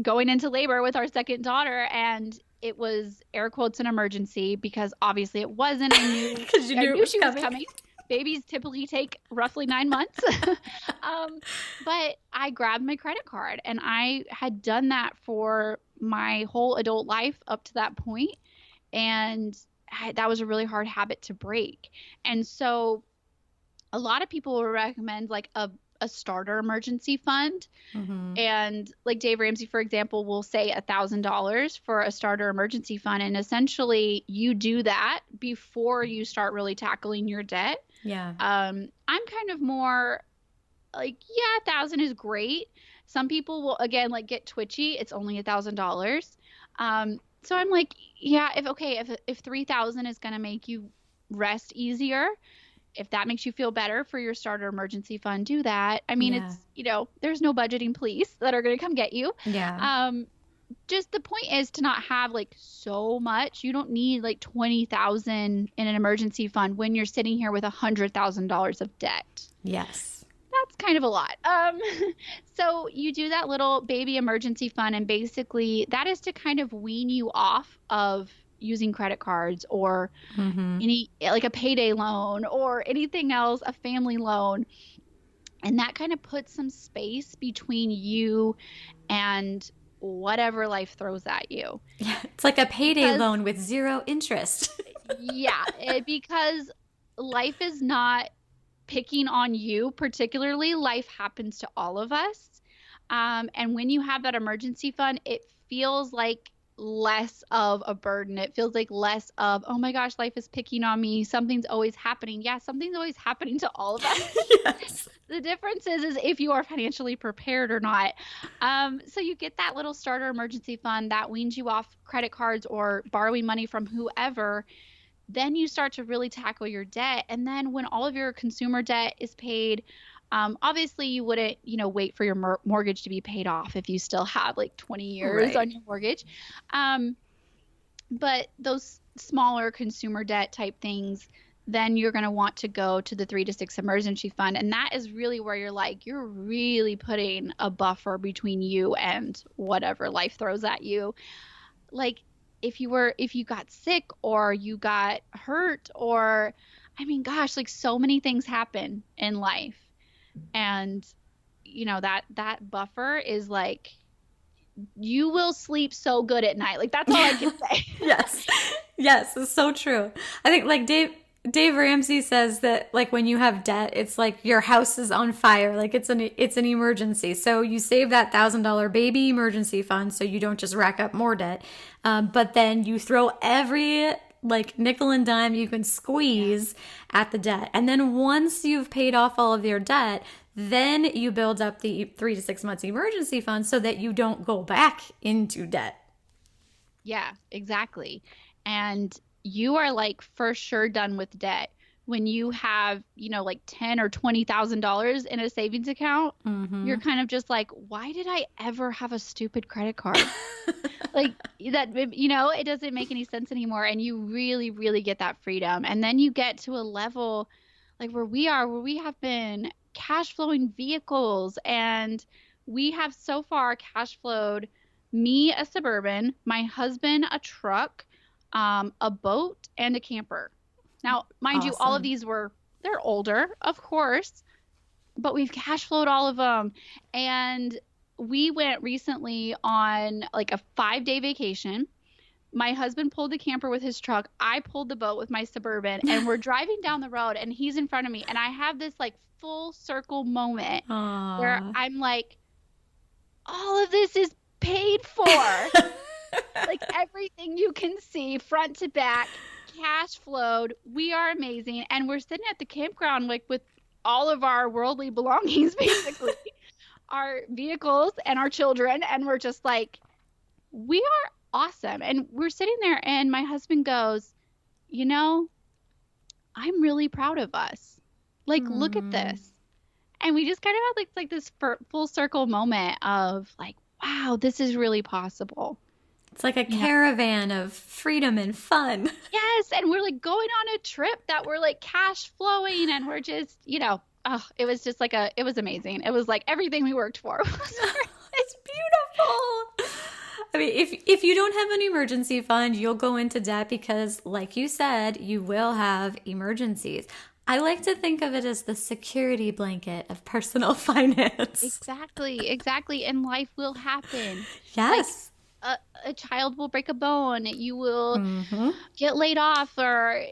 going into labor with our second daughter, and it was air quotes an emergency because obviously it wasn't. I knew because you knew she was coming. Babies typically take roughly 9 months. But I grabbed my credit card, and I had done that for my whole adult life up to that point. And that was a really hard habit to break. And so a lot of people will recommend like a starter emergency fund. And like Dave Ramsey, for example, will say $1,000 for a starter emergency fund. And essentially you do that before you start really tackling your debt. Yeah. I'm kind of more like, 1,000 is great. Some people will, again, like get twitchy. It's only $1,000. So I'm like, if 3,000 is going to make you rest easier, if that makes you feel better for your starter emergency fund, do that. I mean, it's, there's no budgeting police that are going to come get you. Yeah. Just the point is to not have like so much. You don't need like 20,000 in an emergency fund when you're sitting here with $100,000 of debt. Yes. That's kind of a lot. So you do that little baby emergency fund, and basically that is to kind of wean you off of using credit cards or any, like a payday loan or anything else, a family loan. And that kind of puts some space between you and whatever life throws at you. Yeah, it's like a payday loan with 0 interest. Because life is not picking on you particularly. Life happens to all of us. And when you have that emergency fund, it feels like less of a burden. It feels like less of, oh my gosh, life is picking on me. Something's always happening. Yeah, something's always happening to all of us. Yes. The difference is if you are financially prepared or not. So you get that little starter emergency fund that weans you off credit cards or borrowing money from whoever. Then you start to really tackle your debt. And then when all of your consumer debt is paid, obviously you wouldn't, wait for your mortgage to be paid off if you still have like 20 years on your mortgage. But those smaller consumer debt type things, then you're going to want to go to the 3 to 6 emergency fund. And that is really where you're really putting a buffer between you and whatever life throws at you. Like if you got sick or you got hurt, or, I mean, gosh, like so many things happen in life. And that buffer is like, you will sleep so good at night. Like that's all I can say. Yes, it's so true. I think like Dave Ramsey says that like when you have debt, it's like your house is on fire. Like it's an emergency. So you save that $1,000 baby emergency fund so you don't just rack up more debt. But then you throw every like nickel and dime you can squeeze at the debt. And then once you've paid off all of your debt, then you build up the 3 to 6 months emergency fund so that you don't go back into debt. Yeah, exactly. And you are like for sure done with debt when you have, like $10,000 or $20,000 in a savings account. You're kind of just like, why did I ever have a stupid credit card? Like that, it doesn't make any sense anymore. And you really, really get that freedom. And then you get to a level like where we have been cash flowing vehicles, and we have so far cash flowed me a Suburban, my husband a truck, a boat, and a camper. Now, mind you, all of these they're older, of course, but we've cash flowed all of them. And we went recently on like a 5-day vacation. My husband pulled the camper with his truck. I pulled the boat with my Suburban, and we're driving down the road, and he's in front of me. And I have this like full circle moment where Aw. I'm like, all of this is paid for. Like everything you can see, front to back, cash flowed. We are amazing. And we're sitting at the campground, like with all of our worldly belongings, basically, our vehicles and our children. And we're just like, we are awesome. And we're sitting there, and my husband goes, you know, I'm really proud of us. Like, look at this. And we just kind of had like this full circle moment of like, wow, this is really possible. It's like a caravan of freedom and fun. Yes, and we're like going on a trip that we're like cash flowing, and we're just, it was just like it was amazing. It was like everything we worked for. It's beautiful. I mean, if you don't have an emergency fund, you'll go into debt because, like you said, you will have emergencies. I like to think of it as the security blanket of personal finance. Exactly. And life will happen. Yes. Like, a child will break a bone. You will get laid off, or,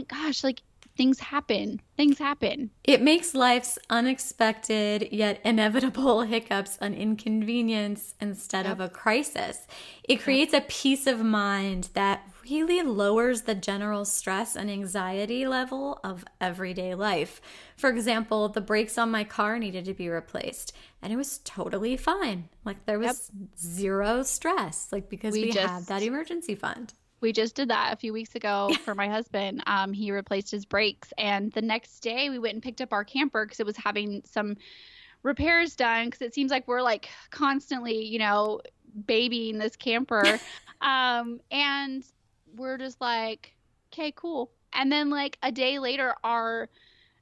gosh, like things happen. It makes life's unexpected yet inevitable hiccups an inconvenience instead of a crisis. It creates a peace of mind that really lowers the general stress and anxiety level of everyday life. For example, the brakes on my car needed to be replaced, and it was totally fine. Like there was zero stress, like because we have that emergency fund. We just did that a few weeks ago for my husband. He replaced his brakes, and the next day we went and picked up our camper because it was having some repairs done, because it seems like we're like constantly, babying this camper. And we're just like, okay, cool. And then like a day later, our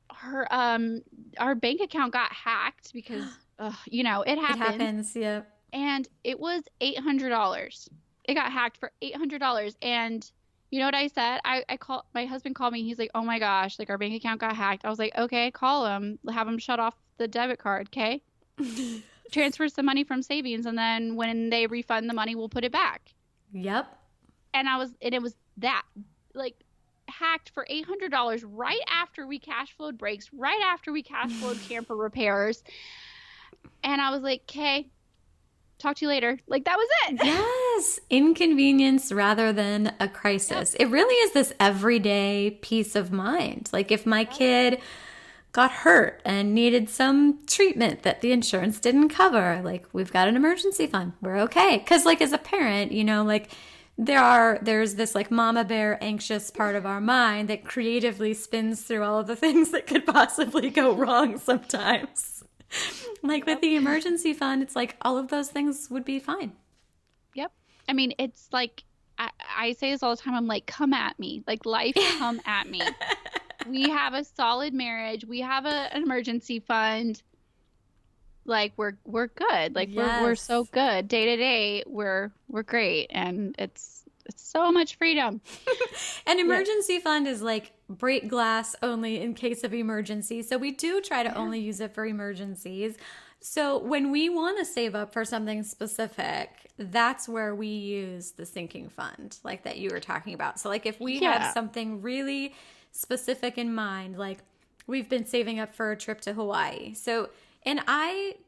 bank account got hacked because, it happens. It happens, yeah. And it was $800. It got hacked for $800. And you know what I said? My husband called me. He's like, oh my gosh, like our bank account got hacked. I was like, okay, call him, have him shut off the debit card. Okay. Transfer some money from savings. And then when they refund the money, we'll put it back. Yep. And it was that like hacked for $800 right after we cash flowed brakes, right after we cash flowed camper repairs. And I was like, okay, talk to you later. Like that was it. Yes. Inconvenience rather than a crisis. It really is this everyday peace of mind. Like if my kid got hurt and needed some treatment that the insurance didn't cover, like we've got an emergency fund. We're okay. Because like as a parent, like there's this like mama bear anxious part of our mind that creatively spins through all of the things that could possibly go wrong sometimes. Like with the emergency fund, it's like all of those things would be fine. Yep. I mean, it's like, I say this all the time. I'm like, come at me. Like life, come at me. We have a solid marriage. We have an emergency fund. Like we're good. Like we're so good. Day to day, we're great. And it's so much freedom. An emergency fund is like break glass only in case of emergency. So we do try to only use it for emergencies. So when we want to save up for something specific, that's where we use the sinking fund, like that you were talking about. So like if we have something really specific in mind, like we've been saving up for a trip to Hawaii. So, and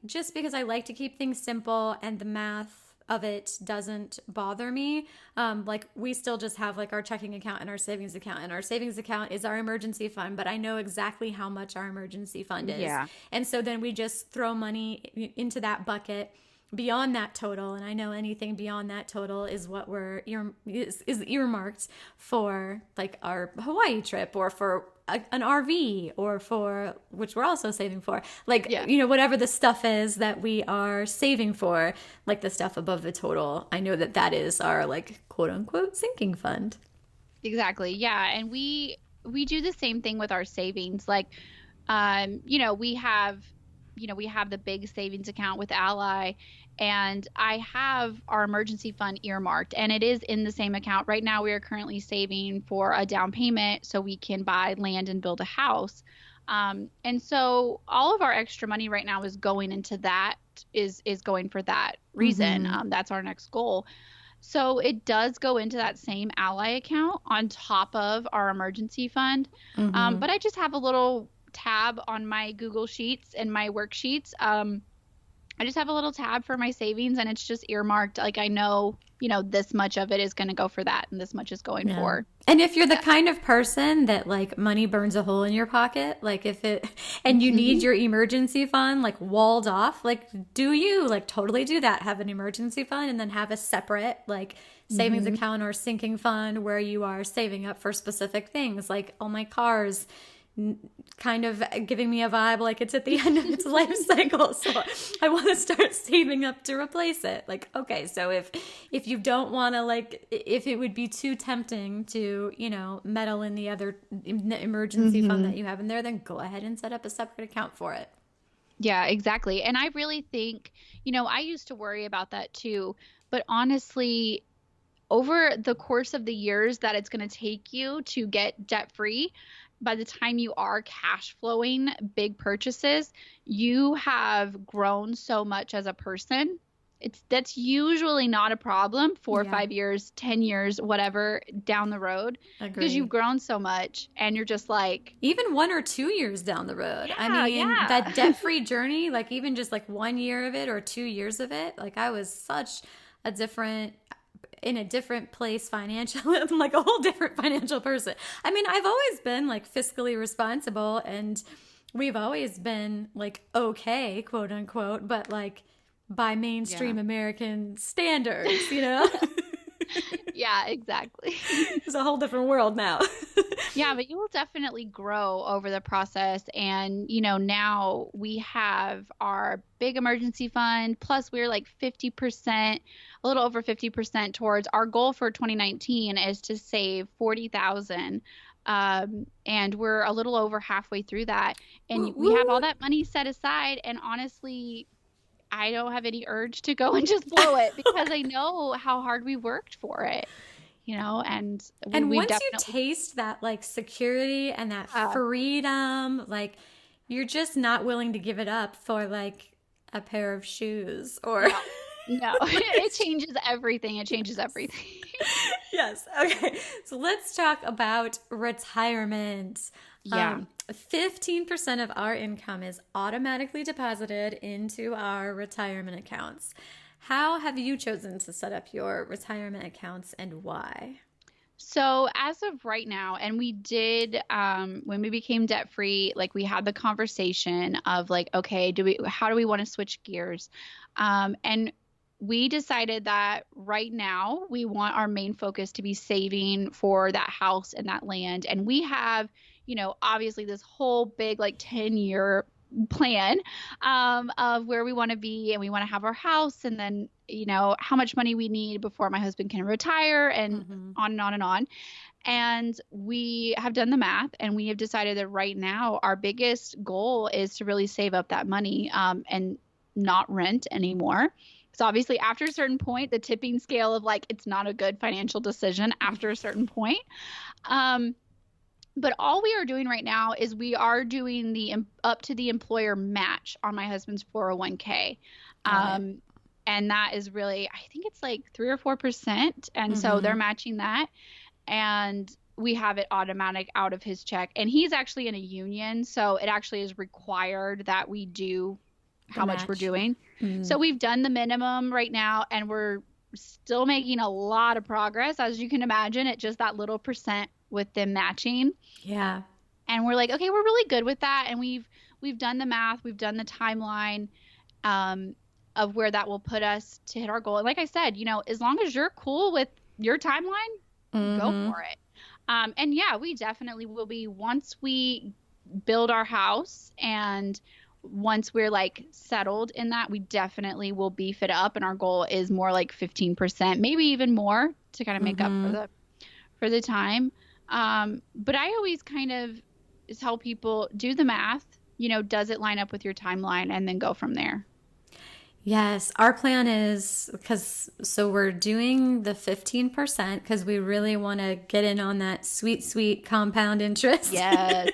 just because I like to keep things simple and the math of it doesn't bother me, like we still just have like our checking account and our savings account, and our savings account is our emergency fund, but I know exactly how much our emergency fund is. And so then we just throw money into that bucket beyond that total, and I know anything beyond that total is what is earmarked for like our Hawaii trip, or for an RV, or for, which we're also saving for, like whatever the stuff is that we are saving for, like the stuff above the total, I know that is our like quote unquote sinking fund. Exactly. Yeah. And we do the same thing with our savings. Like we have the big savings account with Ally, and I have our emergency fund earmarked, and it is in the same account. Right now, we are currently saving for a down payment so we can buy land and build a house. And so all of our extra money right now is going into that, is going for that reason. That's our next goal. So it does go into that same ally account on top of our emergency fund. But I just have a little tab on my Google Sheets and my worksheets. I just have a little tab for my savings, and it's just earmarked. Like, I know, this much of it is going to go for that and this much is going for. And if you're the kind of person that like money burns a hole in your pocket, like and you need your emergency fund like walled off, like do you like totally do that? Have an emergency fund and then have a separate like savings account or sinking fund where you are saving up for specific things. Like, oh, my car's kind of giving me a vibe like it's at the end of its life cycle, so I want to start saving up to replace it. Like, okay, so if you don't want to, like, if it would be too tempting to meddle in the other emergency fund that you have in there, then go ahead and set up a separate account for it. Yeah, exactly. And I really think, I used to worry about that too, but honestly, over the course of the years that it's going to take you to get debt free, by the time you are cash flowing big purchases, you have grown so much as a person. That's usually not a problem 4 or 5 years, 10 years, whatever down the road. Agreed. Because you've grown so much and you're just like, even 1 or 2 years down the road. Yeah, I mean, yeah. that debt-free journey, like even just like 1 year of it or 2 years of it, like I was in a different place financially. I'm like a whole different financial person. I mean, I've always been like fiscally responsible, and we've always been like okay, quote unquote, but like by mainstream American standards, Yeah, exactly. It's a whole different world now. Yeah, but you will definitely grow over the process. And, now we have our big emergency fund, plus we're like 50%, a little over 50% towards our goal for 2019 is to save 40,000. And we're a little over halfway through that. And we have all that money set aside. And honestly, I don't have any urge to go and just blow it because I know how hard we worked for it. And once you taste that like security and that freedom, like you're just not willing to give it up for like a pair of shoes or no. It changes everything. Yes. Okay. So let's talk about retirement. Yeah. 15% of our income is automatically deposited into our retirement accounts. How have you chosen to set up your retirement accounts and why? So as of right now, and we did, when we became debt free, like we had the conversation of like, okay, how do we want to switch gears? And we decided that right now we want our main focus to be saving for that house and that land. And we have, obviously this whole big like 10-year plan of where we want to be, and we want to have our house, and then how much money we need before my husband can retire, and on and on and on. And we have done the math, and we have decided that right now our biggest goal is to really save up that money and not rent anymore. So obviously after a certain point, the tipping scale of like it's not a good financial decision after a certain point. But all we are doing right now is we are doing the up to the employer match on my husband's 401k. And that is really, I think it's like 3 or 4%. And so they're matching that. And we have it automatic out of his check. And he's actually in a union, so it actually is required that we do how much we're doing. So we've done the minimum right now, and we're still making a lot of progress, as you can imagine, at just that little percent with them matching. Yeah. And we're like, okay, we're really good with that. And we've done the math, we've done the timeline of where that will put us to hit our goal. And like I said, as long as you're cool with your timeline, go for it. And yeah, we definitely will be, once we build our house and once we're like settled in that, we definitely will beef it up. And our goal is more like 15%, maybe even more, to kind of make up for the time. But I always kind of tell people, do the math, does it line up with your timeline, and then go from there. Yes, our plan is so we're doing the 15% because we really want to get in on that sweet, sweet compound interest. Yes.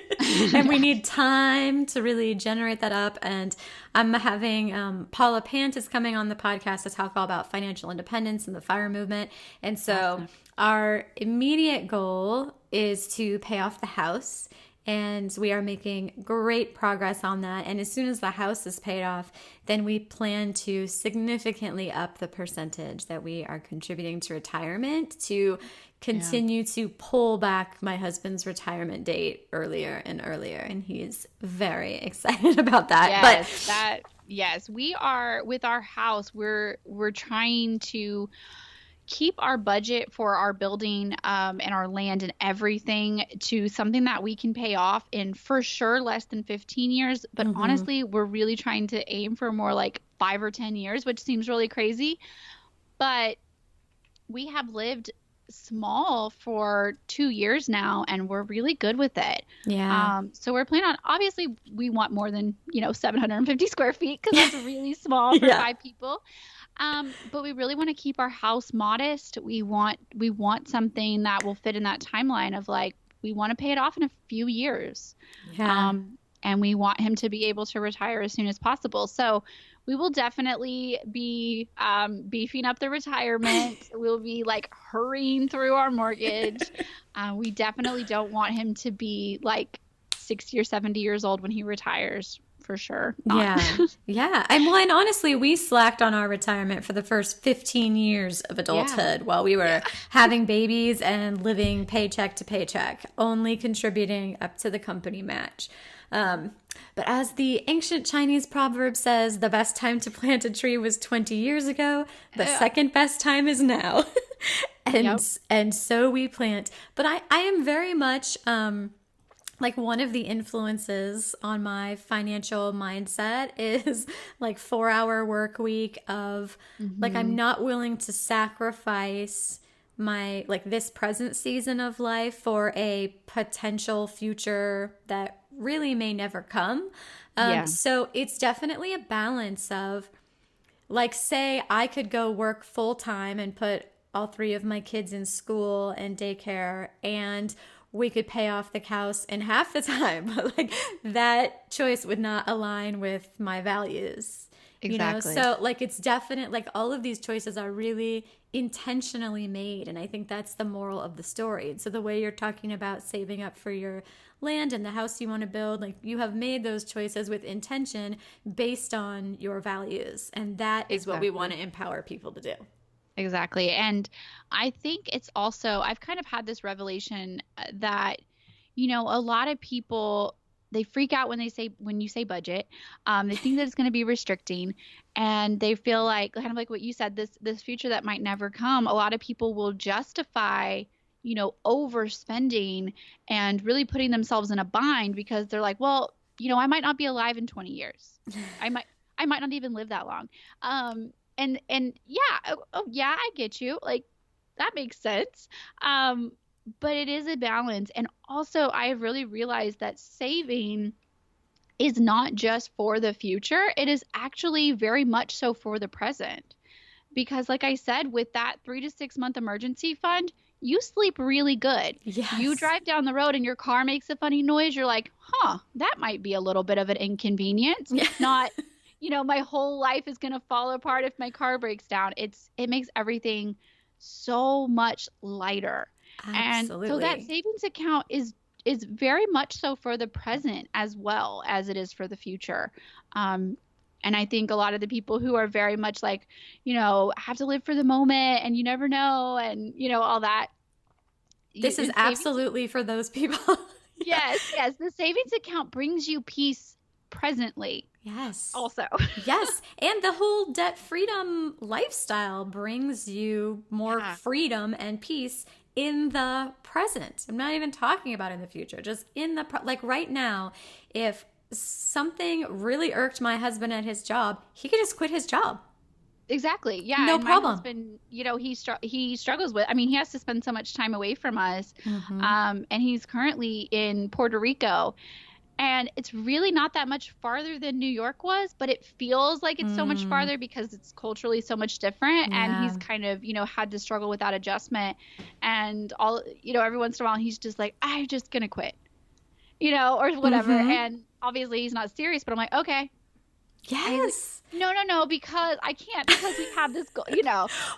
And we need time to really generate that up. And I'm having Paula Pant is coming on the podcast to talk all about financial independence and the FIRE movement. And so our immediate goal is to pay off the house. And we are making great progress on that. And as soon as the house is paid off, then we plan to significantly up the percentage that we are contributing to retirement to continue to pull back my husband's retirement date earlier and earlier. And he's very excited about that. Yes, we are with our house. We're trying to keep our budget for our building and our land and everything to something that we can pay off in for sure less than 15 years. But honestly, we're really trying to aim for more like 5 or 10 years, which seems really crazy. But we have lived small for 2 years now, and we're really good with it. Yeah. So we're planning on, obviously, we want more than 750 square feet because that's really small for 5 people. But we really want to keep our house modest. We want something that will fit in that timeline of like, we want to pay it off in a few years. Yeah. And we want him to be able to retire as soon as possible. So we will definitely be beefing up the retirement. We'll be like hurrying through our mortgage. We definitely don't want him to be like 60 or 70 years old when he retires. For sure. Yeah. And honestly, we slacked on our retirement for the first 15 years of adulthood while we were having babies and living paycheck to paycheck, only contributing up to the company match. But as the ancient Chinese proverb says, the best time to plant a tree was 20 years ago. The second best time is now. And so we plant. But I am very much... like one of the influences on my financial mindset is like 4-hour work week of like, I'm not willing to sacrifice my like this present season of life for a potential future that really may never come. So it's definitely a balance of like, say I could go work full time and put all 3 of my kids in school and daycare, and we could pay off the house in half the time. But like that choice would not align with my values. Exactly. So like it's definite, like all of these choices are really intentionally made. And I think that's the moral of the story. And so the way you're talking about saving up for your land and the house you want to build, like you have made those choices with intention based on your values. And that is what we want to empower people to do. Exactly. And I think it's also, I've kind of had this revelation that, a lot of people, they freak out when you say budget. They think that it's going to be restricting, and they feel like, kind of like what you said, this future that might never come. A lot of people will justify, overspending and really putting themselves in a bind because they're like, well, I might not be alive in 20 years. I might not even live that long. And I get you. Like that makes sense. But it is a balance. And also I have really realized that saving is not just for the future. It is actually very much so for the present. Because like I said, with that 3 to 6 month emergency fund, you sleep really good. Yes. You drive down the road and your car makes a funny noise. You're like, that might be a little bit of an inconvenience. Yeah. Not my whole life is going to fall apart if my car breaks down. It makes everything so much lighter. Absolutely. And so that savings account is very much so for the present as well as it is for the future. And I think a lot of the people who are very much like, have to live for the moment and you never know and, all that. This is absolutely for those people. Yes. The savings account brings you peace presently. Yes. Also. Yes. And the whole debt freedom lifestyle brings you more freedom and peace in the present. I'm not even talking about in the future, just in the, like right now, if something really irked my husband at his job, he could just quit his job. Exactly. Yeah. No and problem. My husband, he struggles with, he has to spend so much time away from us. And he's currently in Puerto Rico. And it's really not that much farther than New York was, but it feels like it's so much farther because it's culturally so much different. And he's kind of, had to struggle with that adjustment. And every once in a while, he's just like, I'm just going to quit, or whatever. And obviously he's not serious, but I'm like, okay. Yes. No, because I can't, because we have this goal,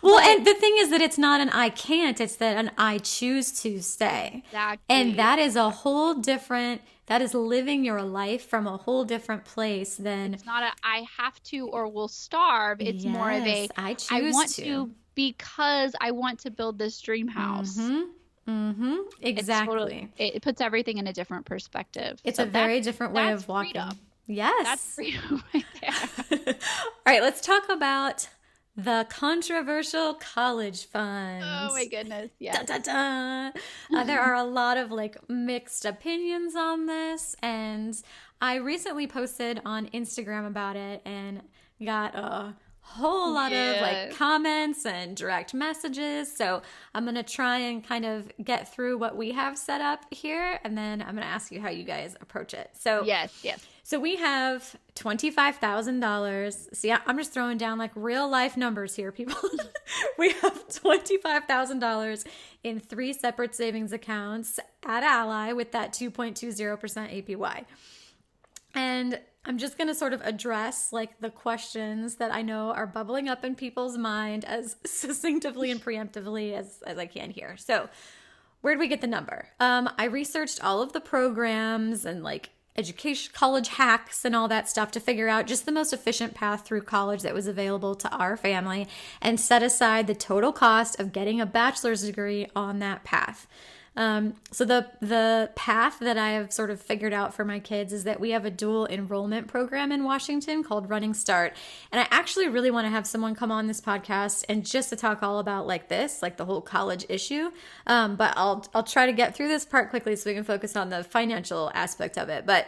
Well, and the thing is that it's not an I can't, it's that an I choose to stay. Exactly. And that is a whole different, that is living your life from a whole different place than. It's not a I have to or will starve. It's more of a I choose I want to because I want to build this dream house. Exactly. It puts everything in a different perspective. It's a very different way of walking. Freedom. Yes. That's freedom right there. All right, let's talk about the controversial college fund. Oh my goodness. Yes. Da, da, da. There are a lot of mixed opinions on this, and I recently posted on Instagram about it and got a whole lot of comments and direct messages. So I'm going to try and kind of get through what we have set up here, and then I'm going to ask you how you guys approach it. So yes. So we have $25,000. See, I'm just throwing down real life numbers here, people. We have $25,000 in 3 separate savings accounts at Ally with that 2.20% APY. And I'm just going to sort of address the questions that I know are bubbling up in people's mind as succinctly and preemptively as I can here. So where did we get the number? I researched all of the programs and education, college hacks and all that stuff to figure out just the most efficient path through college that was available to our family and set aside the total cost of getting a bachelor's degree on that path. So the path that I have sort of figured out for my kids is that we have a dual enrollment program in Washington called Running Start. And I actually really want to have someone come on this podcast and just to talk all about this, the whole college issue. But I'll try to get through this part quickly so we can focus on the financial aspect of it. But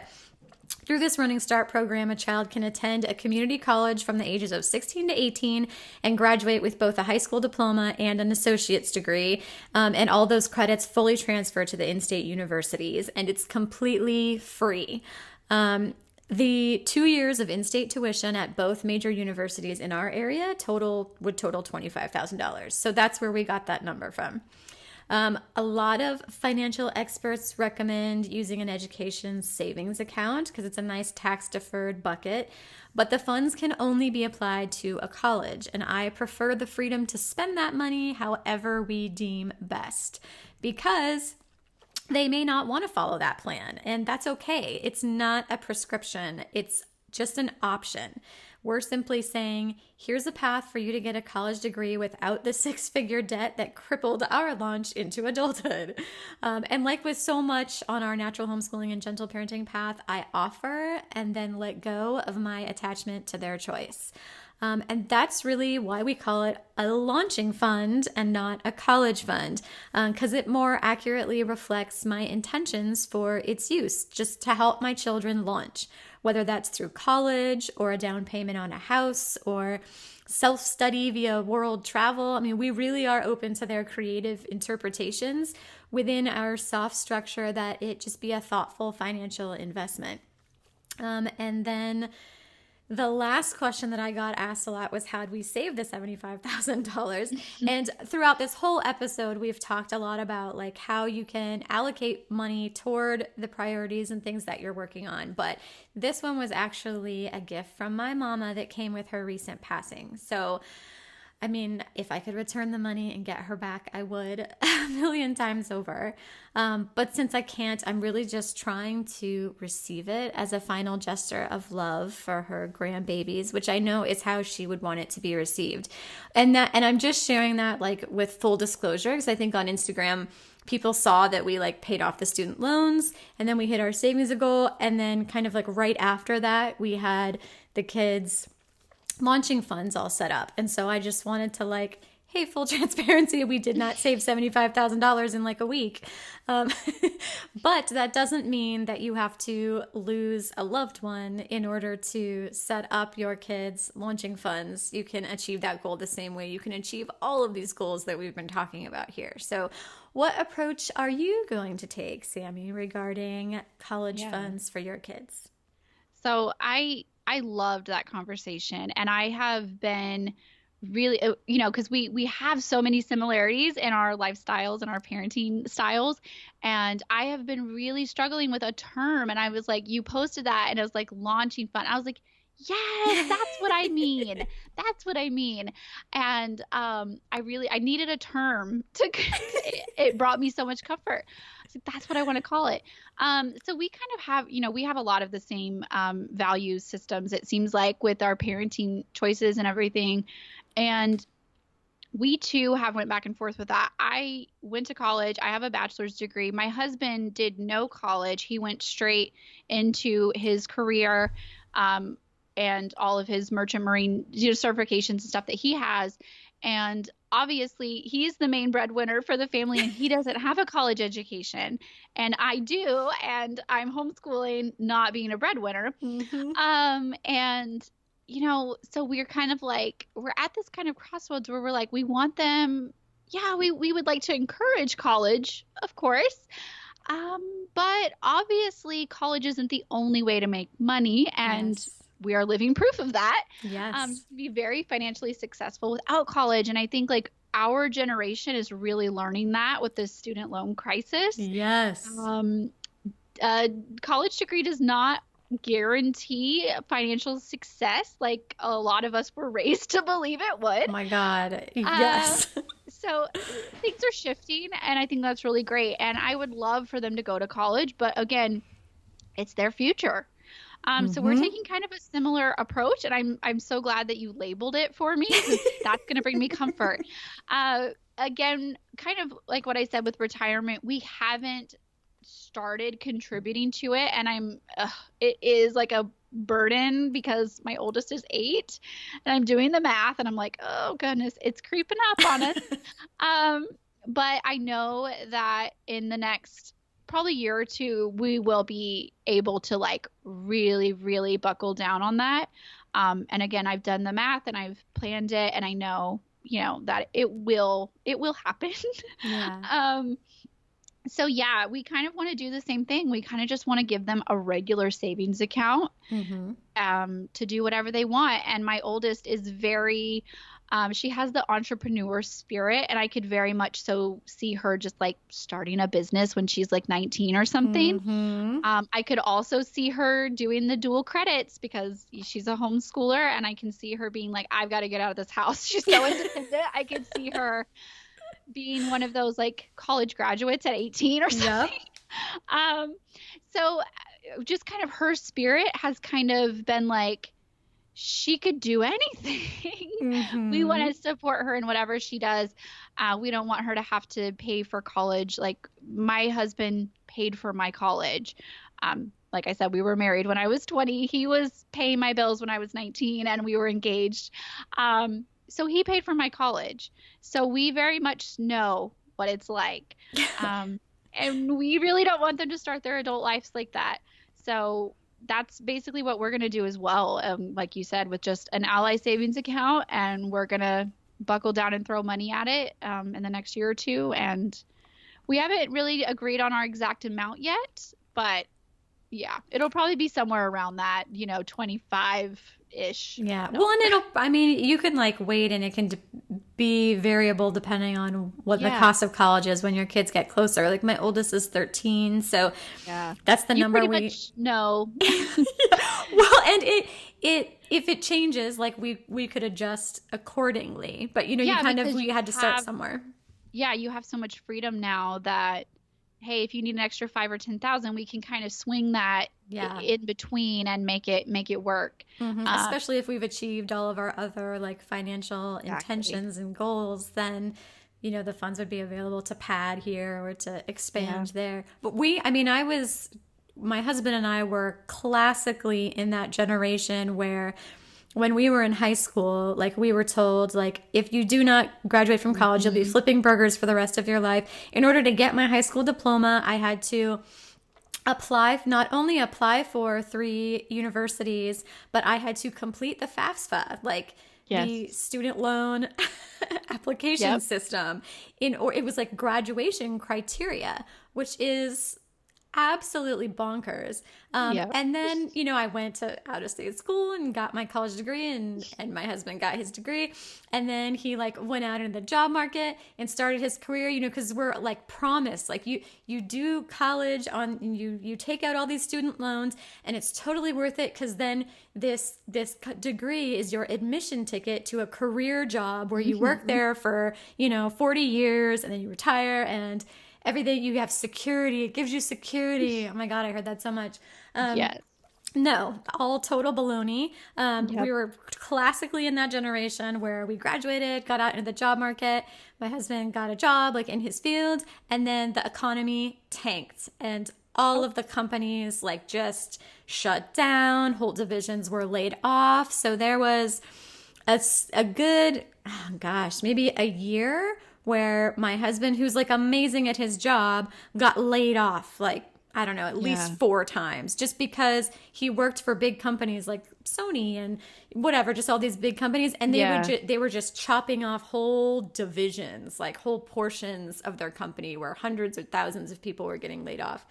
through this Running Start program, a child can attend a community college from the ages of 16 to 18 and graduate with both a high school diploma and an associate's degree. And all those credits fully transfer to the in-state universities, and it's completely free. The 2 years of in-state tuition at both major universities in our area would total $25,000. So that's where we got that number from. A lot of financial experts recommend using an education savings account because it's a nice tax-deferred bucket, but the funds can only be applied to a college, and I prefer the freedom to spend that money however we deem best because they may not want to follow that plan, and that's okay. It's not a prescription. It's just an option. We're simply saying, here's a path for you to get a college degree without the 6-figure debt that crippled our launch into adulthood. And like with so much on our natural homeschooling and gentle parenting path, I offer and then let go of my attachment to their choice. And that's really why we call it a launching fund and not a college fund, because it more accurately reflects my intentions for its use, just to help my children launch, whether that's through college or a down payment on a house or self-study via world travel. I mean, we really are open to their creative interpretations within our soft structure that it just be a thoughtful financial investment. And then the last question that I got asked a lot was, how'd we save the $75,000? And throughout this whole episode, we've talked a lot about how you can allocate money toward the priorities and things that you're working on. But this one was actually a gift from my mama that came with her recent passing. So, I mean, if I could return the money and get her back, I would a million times over. But since I can't, I'm really just trying to receive it as a final gesture of love for her grandbabies, which I know is how she would want it to be received. And I'm just sharing that with full disclosure, because I think on Instagram, people saw that we paid off the student loans and then we hit our savings goal. And then kind of right after that, we had the kids' launching funds all set up. And so I just wanted to hey, full transparency, we did not save $75,000 in a week. But that doesn't mean that you have to lose a loved one in order to set up your kids' launching funds. You can achieve that goal the same way you can achieve all of these goals that we've been talking about here. So What approach are you going to take, Sammy, regarding college funds for your kids? So I loved that conversation, and I have been really, because we have so many similarities in our lifestyles and our parenting styles, and I have been really struggling with a term, and I was like, you posted that, and it was like launching fund. I was like, yes, that's what I mean. That's what I mean. And I needed a term to it brought me so much comfort. I was like, that's what I want to call it. So we kind of have, we have a lot of the same value systems, it seems like, with our parenting choices and everything. And we too have went back and forth with that. I went to college. I have a bachelor's degree. My husband did no college. He went straight into his career, and all of his merchant marine certifications and stuff that he has. And obviously he's the main breadwinner for the family, and he doesn't have a college education, and I do, and I'm homeschooling, not being a breadwinner. And so we're kind of like, we're at this kind of crossroads where we're like, we want them. Yeah, we would like to encourage college, of course. But obviously college isn't the only way to make money. And we are living proof of that. Yes. To be very financially successful without college. And I think like our generation is really learning that with this student loan crisis. Yes. A college degree does not guarantee financial success like a lot of us were raised to believe it would. Oh my God. Yes. So things are shifting, and I think that's really great. And I would love for them to go to college, but again, it's their future. So we're taking kind of a similar approach, and I'm so glad that you labeled it for me, 'cause that's going to bring me comfort. Again, kind of like what I said with retirement, we haven't started contributing to it, and it is like a burden because my oldest is 8, and I'm doing the math, and I'm like, oh goodness, it's creeping up on us. But I know that in the next probably year or two, we will be able to like really, really buckle down on that. And again, I've done the math and I've planned it, and I know, that it will happen. Yeah. So yeah, we kind of want to do the same thing. We kind of just want to give them a regular savings account, to do whatever they want. And my oldest is very, she has the entrepreneur spirit, and I could very much so see her just like starting a business when she's like 19 or something. I could also see her doing the dual credits because she's a homeschooler, and I can see her being like, I've got to get out of this house. She's so independent. I could see her being one of those like college graduates at 18 or something. Yep. So just kind of her spirit has kind of been like, she could do anything. We want to support her in whatever she does. We don't want her to have to pay for college. Like my husband paid for my college. Like I said, we were married when I was 20. He was paying my bills when I was 19, and we were engaged. So he paid for my college. So we very much know what it's like. And we really don't want them to start their adult lives like that. So that's basically what we're going to do as well. Like you said, with just an Ally savings account, and we're going to buckle down and throw money at it in the next year or two. And we haven't really agreed on our exact amount yet, but yeah, it'll probably be somewhere around that, 25-ish. Yeah. Well, and you can like wait, and it can be variable depending on what the cost of college is when your kids get closer. Like my oldest is 13. So that's the number we know. Well, and if it changes, like we could adjust accordingly, but we had to start somewhere. Yeah. You have so much freedom now that, hey, if you need an extra 5 or 10,000, we can kind of swing that in between and make it work. Especially if we've achieved all of our other like financial intentions and goals, then the funds would be available to pad here or to expand there. But my husband and I were classically in that generation where when we were in high school, like we were told, like, if you do not graduate from college, you'll be flipping burgers for the rest of your life. In order to get my high school diploma, I had to not only apply for 3 universities, but I had to complete the FAFSA, like the student loan application system or it was like graduation criteria, which is absolutely bonkers. And then, I went to out-of-state school and got my college degree, and my husband got his degree. And then he like went out into the job market and started his career, because we're like promised, like you do college you take out all these student loans, and it's totally worth it, because then this degree is your admission ticket to a career job where you work there for, 40 years, and then you retire, and everything, you have security. It gives you security. Oh my God, I heard that so much. Yes. No, all total baloney. We were classically in that generation where we graduated, got out into the job market. My husband got a job like in his field, and then the economy tanked, and all of the companies like just shut down. Whole divisions were laid off. So there was a good, maybe a year where my husband, who's like amazing at his job, got laid off like, I don't know, at least 4 times, just because he worked for big companies like Sony and whatever, just all these big companies. And they were just chopping off whole divisions, like whole portions of their company where hundreds or thousands of people were getting laid off.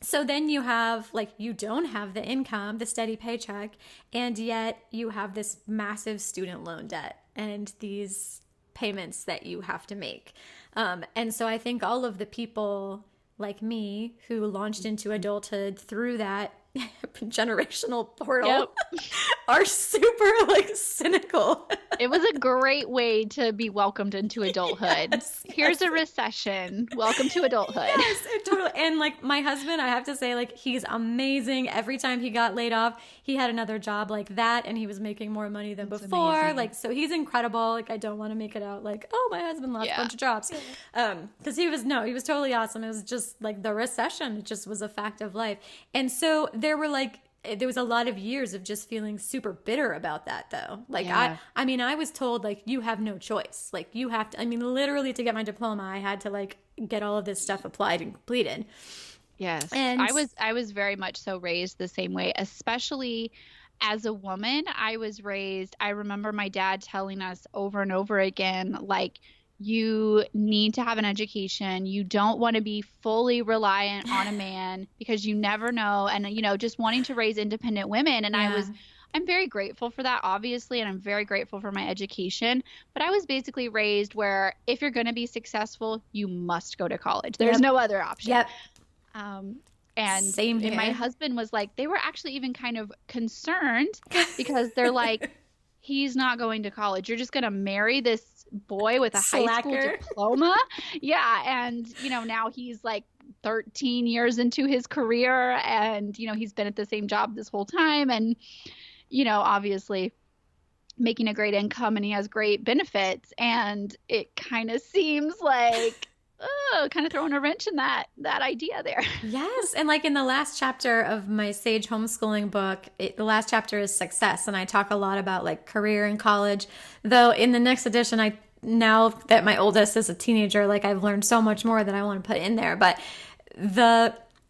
So then you have you don't have the income, the steady paycheck, and yet you have this massive student loan debt and these payments that you have to make. And so I think all of the people like me who launched into adulthood through that generational portal are super cynical. It was a great way to be welcomed into adulthood. Yes, Here's a recession. Welcome to adulthood. Yes, totally. And my husband, I have to say, he's amazing. Every time he got laid off, he had another job like that, and he was making more money than before. Amazing. So he's incredible. I don't want to make it out oh, my husband lost a bunch of jobs. Because he was totally awesome. It was just the recession. It just was a fact of life. And so there was a lot of years of just feeling super bitter about that, though. I was told you have no choice. You have to, literally to get my diploma, I had to get all of this stuff applied and completed. Yes. And I was very much so raised the same way, especially as a woman. I remember my dad telling us over and over again, you need to have an education. You don't want to be fully reliant on a man because you never know. And, just wanting to raise independent women. And I'm very grateful for that, obviously. And I'm very grateful for my education. But I was basically raised where if you're going to be successful, you must go to college. There's no other option. Yep. And Same here. My husband was they were actually even kind of concerned because they're he's not going to college. You're just going to marry this boy with a high school diploma. Yeah. And, now he's 13 years into his career, and, he's been at the same job this whole time, and, obviously making a great income, and he has great benefits. And it kind of seems kind of throwing a wrench in that idea there. Yes. And in the last chapter of my Sage homeschooling book, the last chapter is success. And I talk a lot about career in college, though in the next edition, now that my oldest is a teenager, I've learned so much more that I want to put in there. But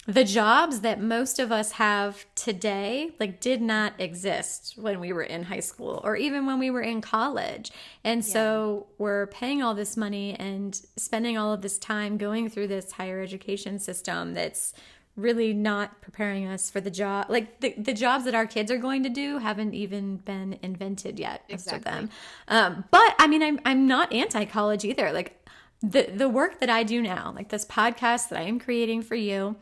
the jobs that most of us have today did not exist when we were in high school or even when we were in college. And so we're paying all this money and spending all of this time going through this higher education system that's really not preparing us for the job. The jobs that our kids are going to do haven't even been invented yet, most of them. But I'm not anti-college either. The work that I do now, this podcast that I am creating for you,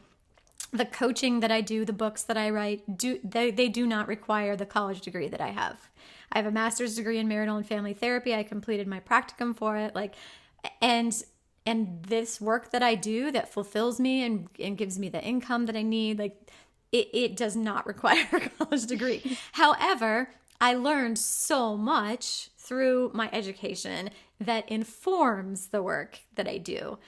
the coaching that I do, the books that I write, they do not require the college degree that I have. I have a master's degree in marital and family therapy. I completed my practicum for it. And this work that I do that fulfills me and gives me the income that I need, it does not require a college degree. However, I learned so much through my education that informs the work that I do.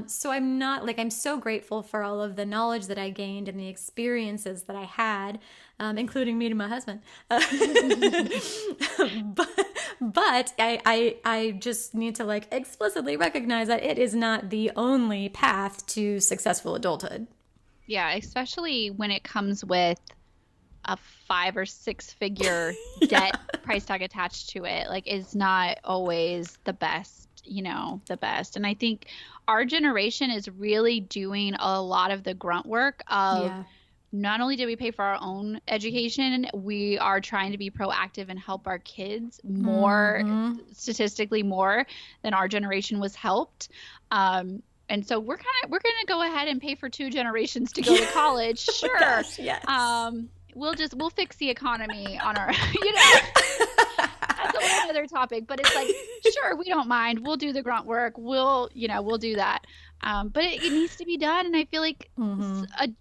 So I'm so grateful for all of the knowledge that I gained and the experiences that I had, including meeting my husband. But I just need to explicitly recognize that it is not the only path to successful adulthood. Yeah, especially when it comes with a 5 or 6 figure debt price tag attached to it, like, is not always the best, the best. And I think our generation is really doing a lot of the grunt work of not only did we pay for our own education, we are trying to be proactive and help our kids more, statistically more than our generation was helped. And so we're going to go ahead and pay for 2 generations to go to college. Sure. Oh gosh, yes. We'll fix the economy on our, that's a whole other topic, but it's like, sure, we don't mind. We'll do the grunt work. We'll do that. But it needs to be done. And I feel like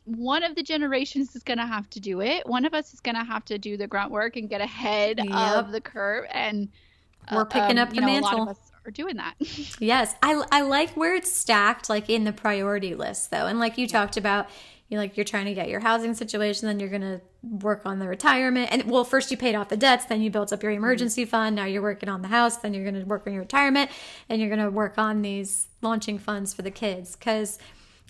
one of the generations is going to have to do it. One of us is going to have to do the grunt work and get ahead of the curve. And we're picking up the mantle. A lot of us are doing that. Yes. I like where it's stacked, like in the priority list though. And like you talked about, you're trying to get your housing situation, then you're going to work on the retirement. And well, first you paid off the debts, then you built up your emergency fund. Now you're working on the house, then you're going to work on your retirement, and you're going to work on these launching funds for the kids. Because,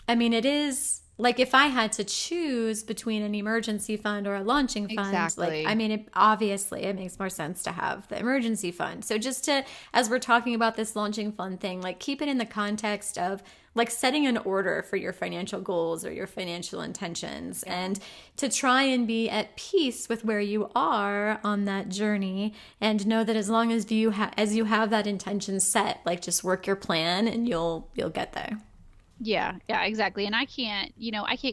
it is like if I had to choose between an emergency fund or a launching fund, exactly. Obviously it makes more sense to have the emergency fund. So just to, as we're talking about this launching fund thing, like keep it in the context of like setting an order for your financial goals or your financial intentions, and to try and be at peace with where you are on that journey, and know that as long as you have that intention set, like just work your plan and you'll get there. Yeah, exactly. And I can't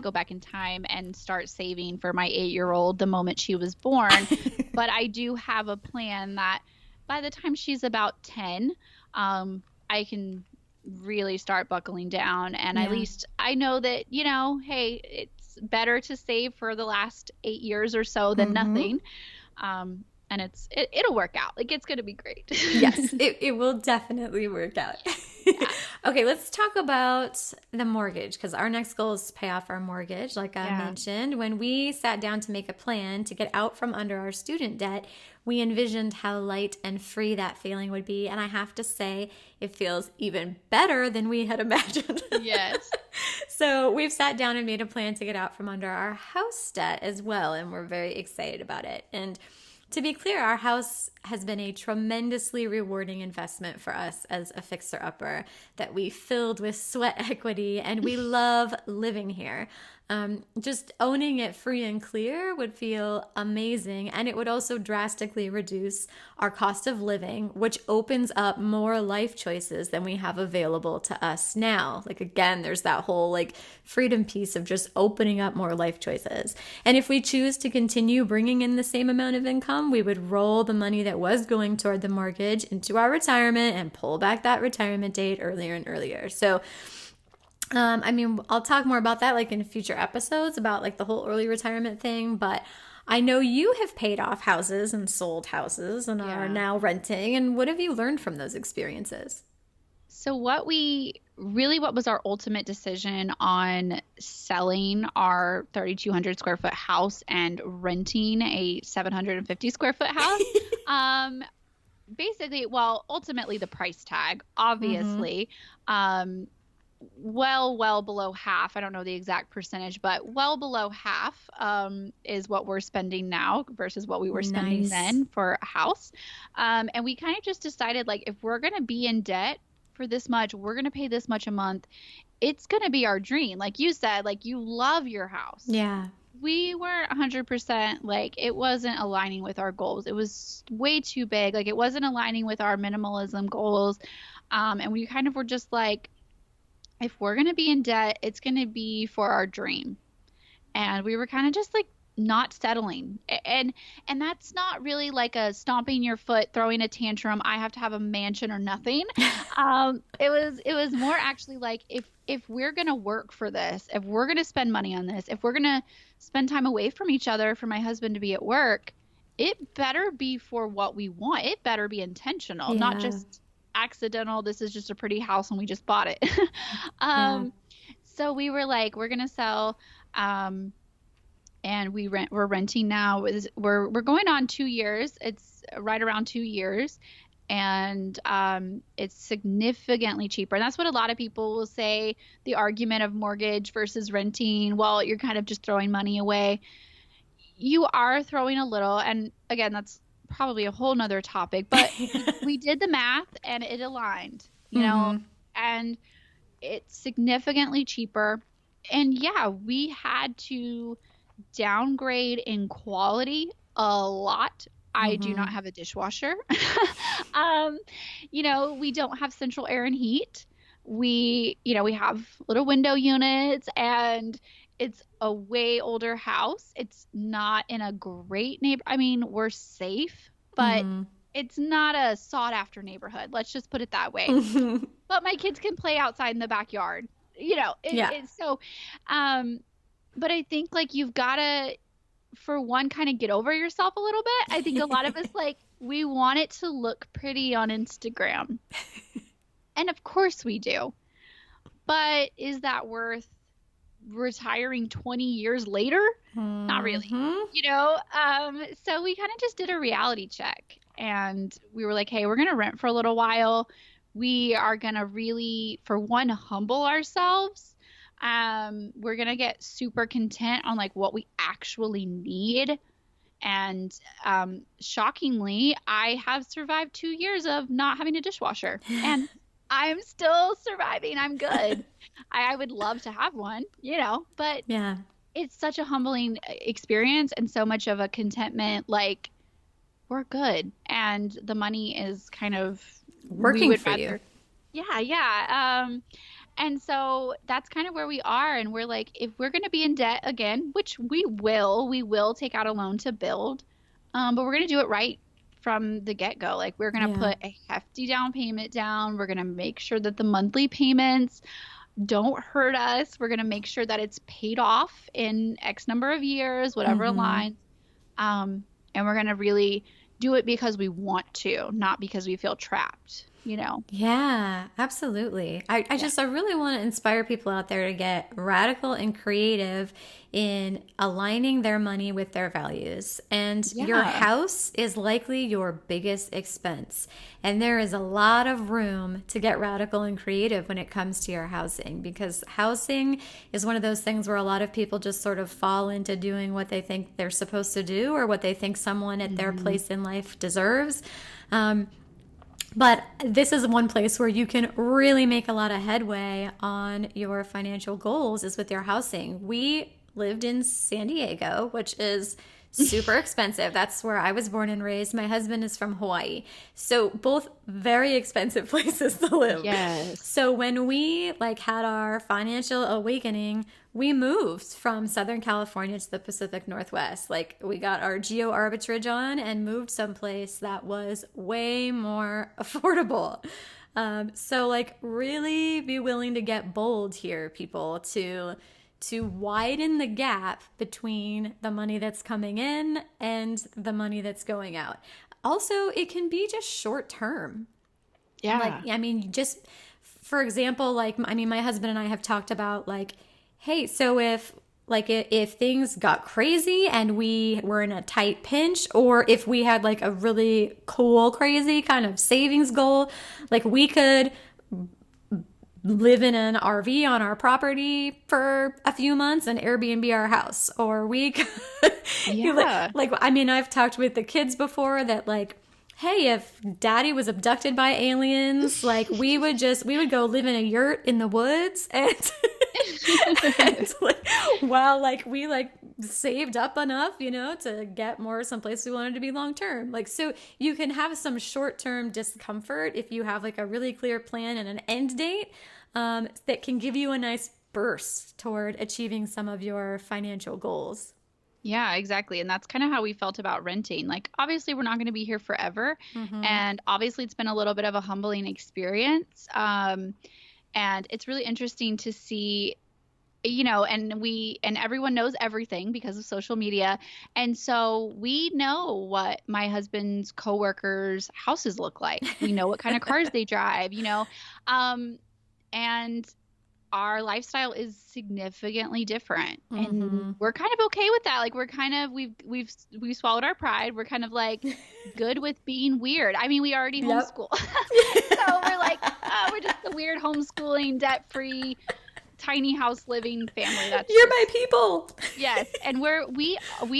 go back in time and start saving for my 8-year-old the moment she was born, but I do have a plan that by the time she's about 10, I can really start buckling down. And at least I know that, hey, it's better to save for the last 8 years or so than nothing. And it'll work out. Like, it's going to be great. Yes, it will definitely work out. Okay, let's talk about the mortgage, because our next goal is to pay off our mortgage. Like I mentioned, when we sat down to make a plan to get out from under our student debt, we envisioned how light and free that feeling would be. And I have to say, it feels even better than we had imagined. Yes. So we've sat down and made a plan to get out from under our house debt as well. And we're very excited about it. And to be clear, our house has been a tremendously rewarding investment for us as a fixer-upper that we filled with sweat equity, and we love living here. Just owning it free and clear would feel amazing, and it would also drastically reduce our cost of living, which opens up more life choices than we have available to us now. Like, again, there's that whole like freedom piece of just opening up more life choices. And if we choose to continue bringing in the same amount of income, we would roll the money that was going toward the mortgage into our retirement and pull back that retirement date earlier and earlier. So I'll talk more about that like in future episodes about like the whole early retirement thing, but I know you have paid off houses and sold houses and are now renting. And what have you learned from those experiences? So what was our ultimate decision on selling our 3,200 square foot house and renting a 750 square foot house? Basically, ultimately the price tag, obviously, well below half. I don't know the exact percentage, but well below half is what we're spending now versus what we were spending then for a house. And we kind of just decided, like, if we're going to be in debt for this much, we're going to pay this much a month. It's going to be our dream. Like you said, like, you love your house. Yeah. We weren't 100%, like, it wasn't aligning with our goals. It was way too big. Like, it wasn't aligning with our minimalism goals. And we kind of were just like, if we're going to be in debt, it's going to be for our dream. And we were kind of just like not settling. And that's not really like a stomping your foot, throwing a tantrum, I have to have a mansion or nothing. It was more actually like, if we're going to work for this, if we're going to spend money on this, if we're going to spend time away from each other for my husband to be at work, it better be for what we want. It better be intentional, not just accidental. This is just a pretty house and we just bought it. So we were like, we're going to sell, and we're renting now. We're going on 2 years. It's right around 2 years. And it's significantly cheaper. And that's what a lot of people will say, the argument of mortgage versus renting. Well, you're kind of just throwing money away. you are throwing a little, and again, that's probably a whole nother topic, but we did the math and it aligned, and it's significantly cheaper. And yeah, we had to downgrade in quality a lot. I do not have a dishwasher. um, we don't have central air and heat. We have little window units, and it's a way older house. It's not in a great neighbor. I mean, we're safe, but it's not a sought after neighborhood. Let's just put it that way. But my kids can play outside in the backyard. It's so, but I think like you've got to, for one, kind of get over yourself a little bit. I think a lot of us we want it to look pretty on Instagram. And of course we do. But is that worth retiring 20 years later? Not really. So we kind of just did a reality check, and we were like, hey, we're going to rent for a little while. We are going to really, for one, humble ourselves. We're going to get super content on like what we actually need. And shockingly, I have survived 2 years of not having a dishwasher, and I'm still surviving. I'm good. I would love to have one, but Yeah. it's such a humbling experience and so much of a contentment. Like, we're good, and the money is kind of Working for you. Yeah. And so that's kind of where we are. And we're like, if we're going to be in debt again, which we will take out a loan to build, but we're going to do it right from the get-go. Like, we're going to put a hefty down payment down. We're going to make sure that the monthly payments don't hurt us. We're going to make sure that it's paid off in X number of years, whatever aligns. And we're going to really do it because we want to, not because we feel trapped, Yeah, absolutely. I really want to inspire people out there to get radical and creative in aligning their money with their values. And your house is likely your biggest expense. And there is a lot of room to get radical and creative when it comes to your housing, because housing is one of those things where a lot of people just sort of fall into doing what they think they're supposed to do or what they think someone at their place in life deserves. But this is one place where you can really make a lot of headway on your financial goals, is with your housing. We lived in San Diego, which is super expensive. That's where I was born and raised. My husband is from Hawaii. So both very expensive places to live. Yes. So when we had our financial awakening, we moved from Southern California to the Pacific Northwest. We got our geo arbitrage on and moved someplace that was way more affordable. So really be willing to get bold here, people, to widen the gap between the money that's coming in and the money that's going out. Also, it can be just short term. Yeah. Just for example, my husband and I have talked about hey, so if things got crazy and we were in a tight pinch, or if we had a really cool, crazy kind of savings goal, we could live in an RV on our property for a few months and Airbnb our house. Or we could, I've talked with the kids before that hey, if daddy was abducted by aliens, we would go live in a yurt in the woods and, while we saved up enough, to get more someplace we wanted to be long term. So you can have some short term discomfort if you have a really clear plan and an end date that can give you a nice burst toward achieving some of your financial goals. Yeah, exactly. And that's kind of how we felt about renting. Obviously, we're not going to be here forever. And obviously, it's been a little bit of a humbling experience. And it's really interesting to see, and everyone knows everything because of social media. And so we know what my husband's coworkers' houses look like. We know what kind of cars they drive, and our lifestyle is significantly different, and we're kind of okay with that. We're kind of, we've swallowed our pride. We're kind of good with being weird. We already homeschool. So we're we're just the weird homeschooling, debt-free, tiny house living family. That's You're my people. yes. And we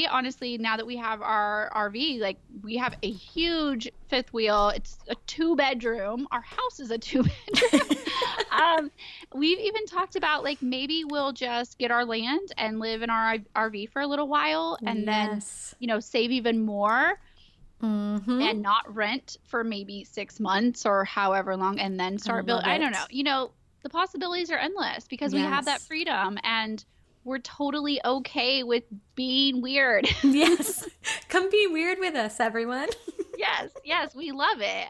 honestly, now that we have our RV, like we have a huge fifth wheel. It's a 2-bedroom. Our house is a 2-bedroom. We've even talked about like maybe we'll just get our land and live in our RV for a little while and then, save even more. And not rent for maybe 6 months or however long and then start building. I don't know. The possibilities are endless because we have that freedom and we're totally okay with being weird. Yes. Come be weird with us, everyone. Yes, we love it.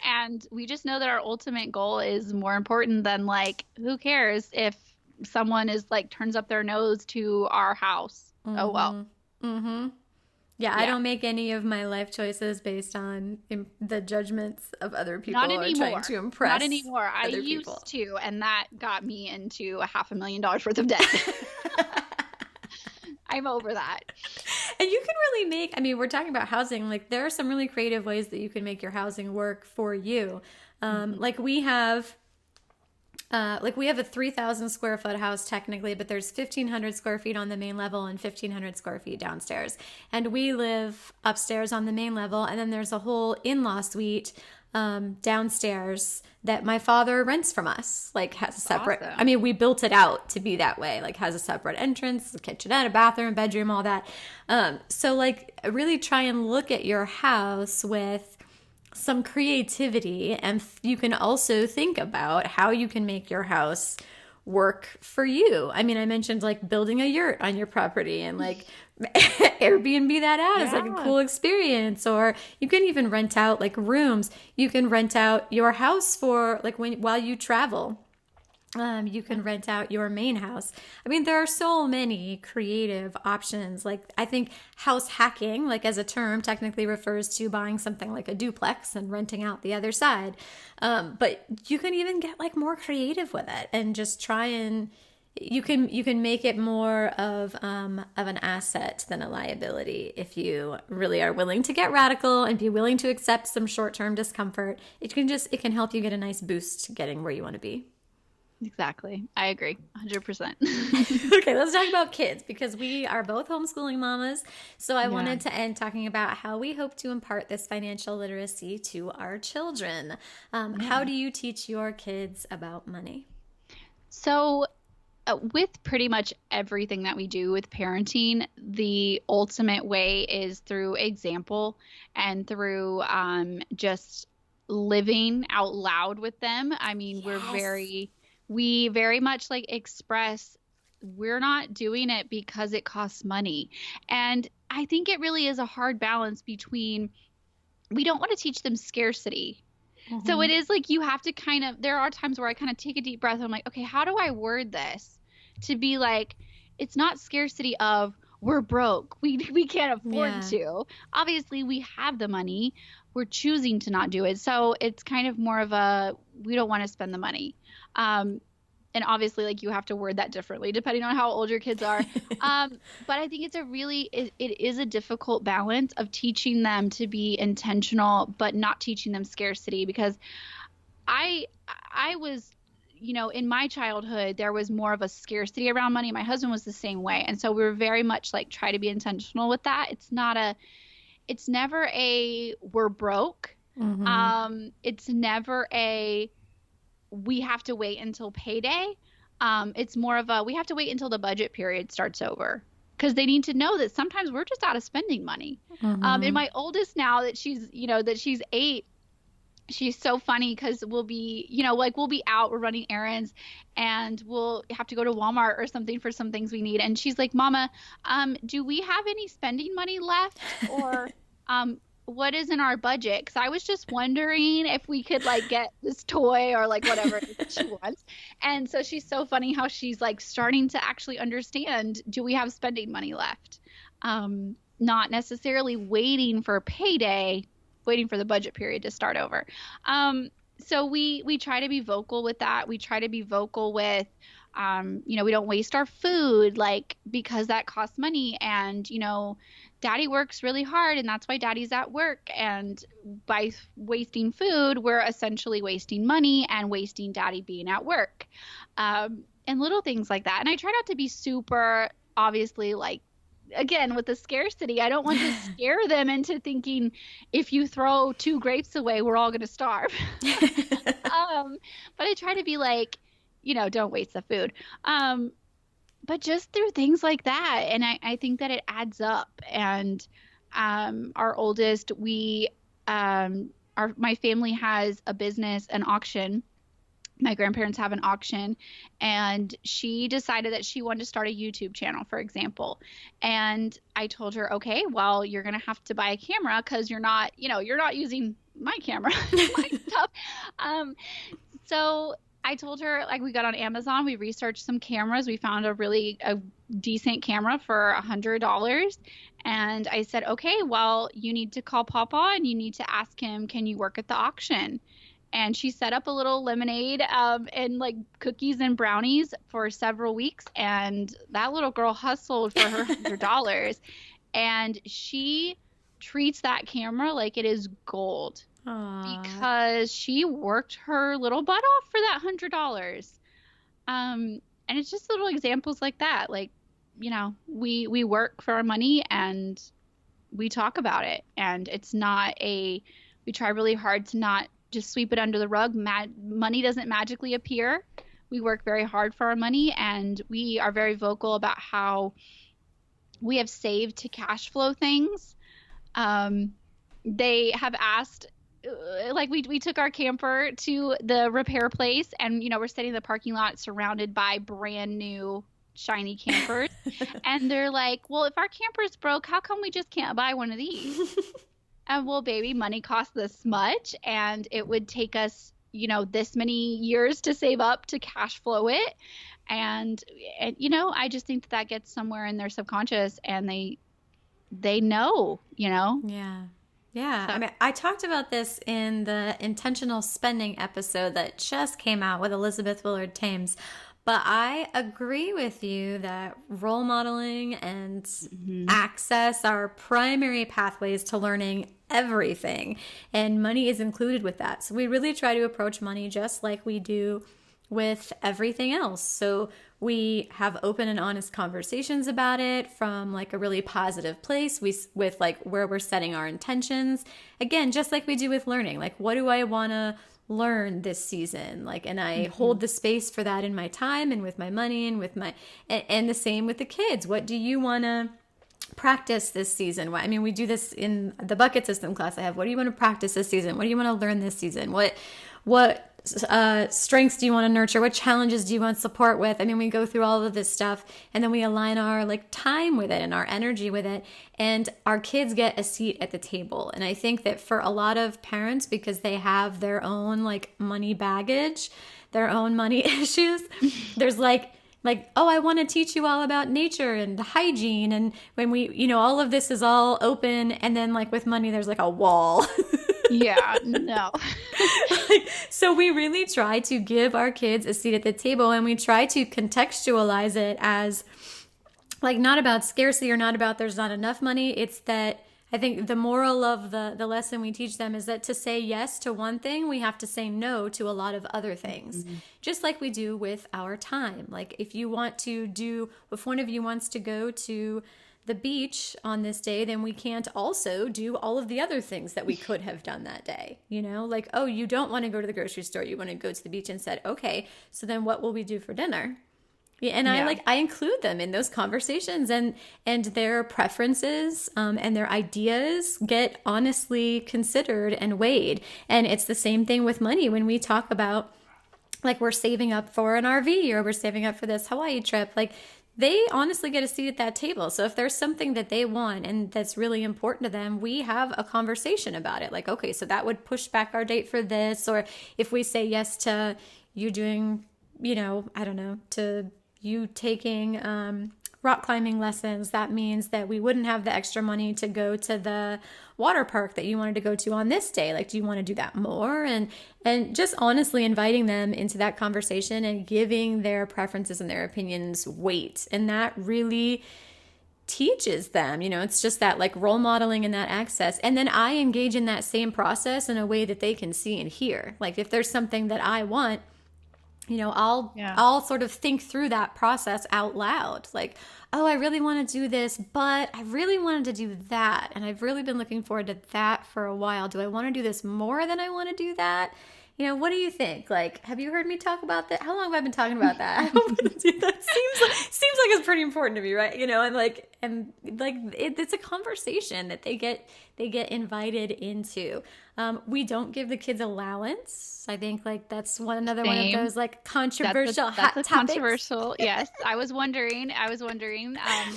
And we just know that our ultimate goal is more important than like, who cares if someone is like turns up their nose to our house? Oh, well. Yeah, I don't make any of my life choices based on the judgments of other people or trying to impress. Not anymore. I used to, and that got me into $500,000 worth of debt. I'm over that. And you can really we're talking about housing. Like there are some really creative ways that you can make your housing work for you. Like we have a 3,000 square foot house technically, but there's 1,500 square feet on the main level and 1,500 square feet downstairs. And we live upstairs on the main level. And then there's a whole in-law suite downstairs that my father rents from us, like has a separate, awesome. We built it out to be that way, like has a separate entrance, a kitchenette, a bathroom, bedroom, all that. So like really try and look at your house with some creativity, and you can also think about how you can make your house work for you. I mentioned like building a yurt on your property and like Airbnb that out as like a cool experience, or you can even rent out like rooms. You can rent out your house for like while you travel. You can rent out your main house. There are so many creative options. Like I think house hacking, like as a term, technically refers to buying something like a duplex and renting out the other side. But you can even get like more creative with it and just try and you can make it more of an asset than a liability if you really are willing to get radical and be willing to accept some short-term discomfort. It can help you get a nice boost getting where you want to be. Exactly. I agree. 100%. Okay, let's talk about kids because we are both homeschooling mamas. So I wanted to end talking about how we hope to impart this financial literacy to our children. How do you teach your kids about money? So with pretty much everything that we do with parenting, the ultimate way is through example and through just living out loud with them. We very much like express we're not doing it because it costs money. And I think it really is a hard balance between we don't want to teach them scarcity. So it is like you have to there are times where I kind of take a deep breath. And I'm like, okay, how do I word this to be like, it's not scarcity of we're broke. We can't afford to. Obviously, we have the money. We're choosing to not do it. So it's kind of more of a we don't want to spend the money. And obviously, like you have to word that differently depending on how old your kids are. But I think it is a difficult balance of teaching them to be intentional, but not teaching them scarcity because I was, in my childhood, there was more of a scarcity around money. My husband was the same way. And so we were very much like try to be intentional with that. It's never a we're broke. It's never a we have to wait until payday. It's more of a we have to wait until the budget period starts over because they need to know that sometimes we're just out of spending money. And my oldest now that she's 8, she's so funny because we'll be out, we're running errands and we'll have to go to Walmart or something for some things we need. And she's like, Mama, do we have any spending money left? Or what is in our budget? Because I was just wondering if we could like get this toy or like whatever she wants. And so she's so funny how she's like starting to actually understand, do we have spending money left? Not necessarily waiting for payday, waiting for the budget period to start over. so we try to be vocal with that. We try to be vocal with, we don't waste our food, like, because that costs money. And, daddy works really hard, and that's why daddy's at work. And by wasting food, we're essentially wasting money and wasting daddy being at work. And little things like that. And I try not to be super, obviously, like, again, with the scarcity, I don't want to scare them into thinking if you throw 2 grapes away, we're all going to starve. But I try to be like, don't waste the food. But just through things like that. And I think that it adds up. And our oldest, my family has a business, an auction. My grandparents have an auction, and she decided that she wanted to start a YouTube channel, for example. And I told her, okay, well, you're going to have to buy a camera because you're not using my camera, my stuff. So I told her, like, we got on Amazon, we researched some cameras. We found a decent camera for $100. And I said, okay, well, you need to call Papa and you need to ask him, can you work at the auction? And she set up a little lemonade and like cookies and brownies for several weeks. And that little girl hustled for her $100. And she treats that camera like it is gold. Aww. Because she worked her little butt off for that $100. And it's just little examples like that. Like, we work for our money and we talk about it. And it's not we try really hard to not just sweep it under the rug. Money doesn't magically appear. We work very hard for our money, and we are very vocal about how we have saved to cash flow things. They have asked, like, we took our camper to the repair place, and we're sitting in the parking lot surrounded by brand new shiny campers. And they're like, well, if our camper's broke, how come we just can't buy one of these? And well, baby, money costs this much, and it would take us, this many years to save up to cash flow it. And I just think that gets somewhere in their subconscious, and they know, Yeah. Yeah. So, I mean, I talked about this in the intentional spending episode that just came out with Elizabeth Willard Thames. But I agree with you that role modeling and access are primary pathways to learning everything. And money is included with that. So we really try to approach money just like we do with everything else. So we have open and honest conversations about it from like a really positive place with like where we're setting our intentions. Again, just like we do with learning. Like, what do I want to learn this season? Like, and I hold the space for that in my time and with my money and with and the same with the kids. What do you want to practice this season? I mean, we do this in the bucket system class I have. What do you want to practice this season? What do you want to learn this season? What strengths do you want to nurture? What challenges do you want support with? I mean, we go through all of this stuff, and then we align our like time with it and our energy with it, and our kids get a seat at the table. And I think that for a lot of parents, because they have their own like money baggage, their own money issues, there's like, oh, I want to teach you all about nature and hygiene. And when we, all of this is all open, and then like with money, there's like a wall. Yeah, no. So we really try to give our kids a seat at the table, and we try to contextualize it as like not about scarcity or not about there's not enough money. It's that I think the moral of the lesson we teach them is that to say yes to one thing, we have to say no to a lot of other things, just like we do with our time. Like if one of you wants to go to the beach on this day, then we can't also do all of the other things that we could have done that day. Like, oh, you don't want to go to the grocery store, you want to go to the beach, and said, okay, so then what will we do for dinner? Yeah, and I include them in those conversations, and their preferences and their ideas get honestly considered and weighed. And it's the same thing with money when we talk about like we're saving up for an RV or we're saving up for this Hawaii trip. Like they honestly get a seat at that table. So if there's something that they want and that's really important to them, we have a conversation about it. Like, okay, so that would push back our date for this. Or if we say yes to you doing, I don't know, to you taking rock climbing lessons. That means that we wouldn't have the extra money to go to the water park that you wanted to go to on this day. Like, do you want to do that more? And just honestly inviting them into that conversation and giving their preferences and their opinions weight. And that really teaches them, it's just that like role modeling and that access. And then I engage in that same process in a way that they can see and hear. Like if there's something that I want, I'll sort of think through that process out loud. Like, oh, I really want to do this, but I really wanted to do that. And I've really been looking forward to that for a while. Do I want to do this more than I want to do that? What do you think? Like, have you heard me talk about that? How long have I been talking about that? I don't want to do that. Seems like it's pretty important to me, right? It's a conversation that they get invited into. We don't give the kids allowance. I think like that's another one of those like controversial hot topics. Controversial. Yes, I was wondering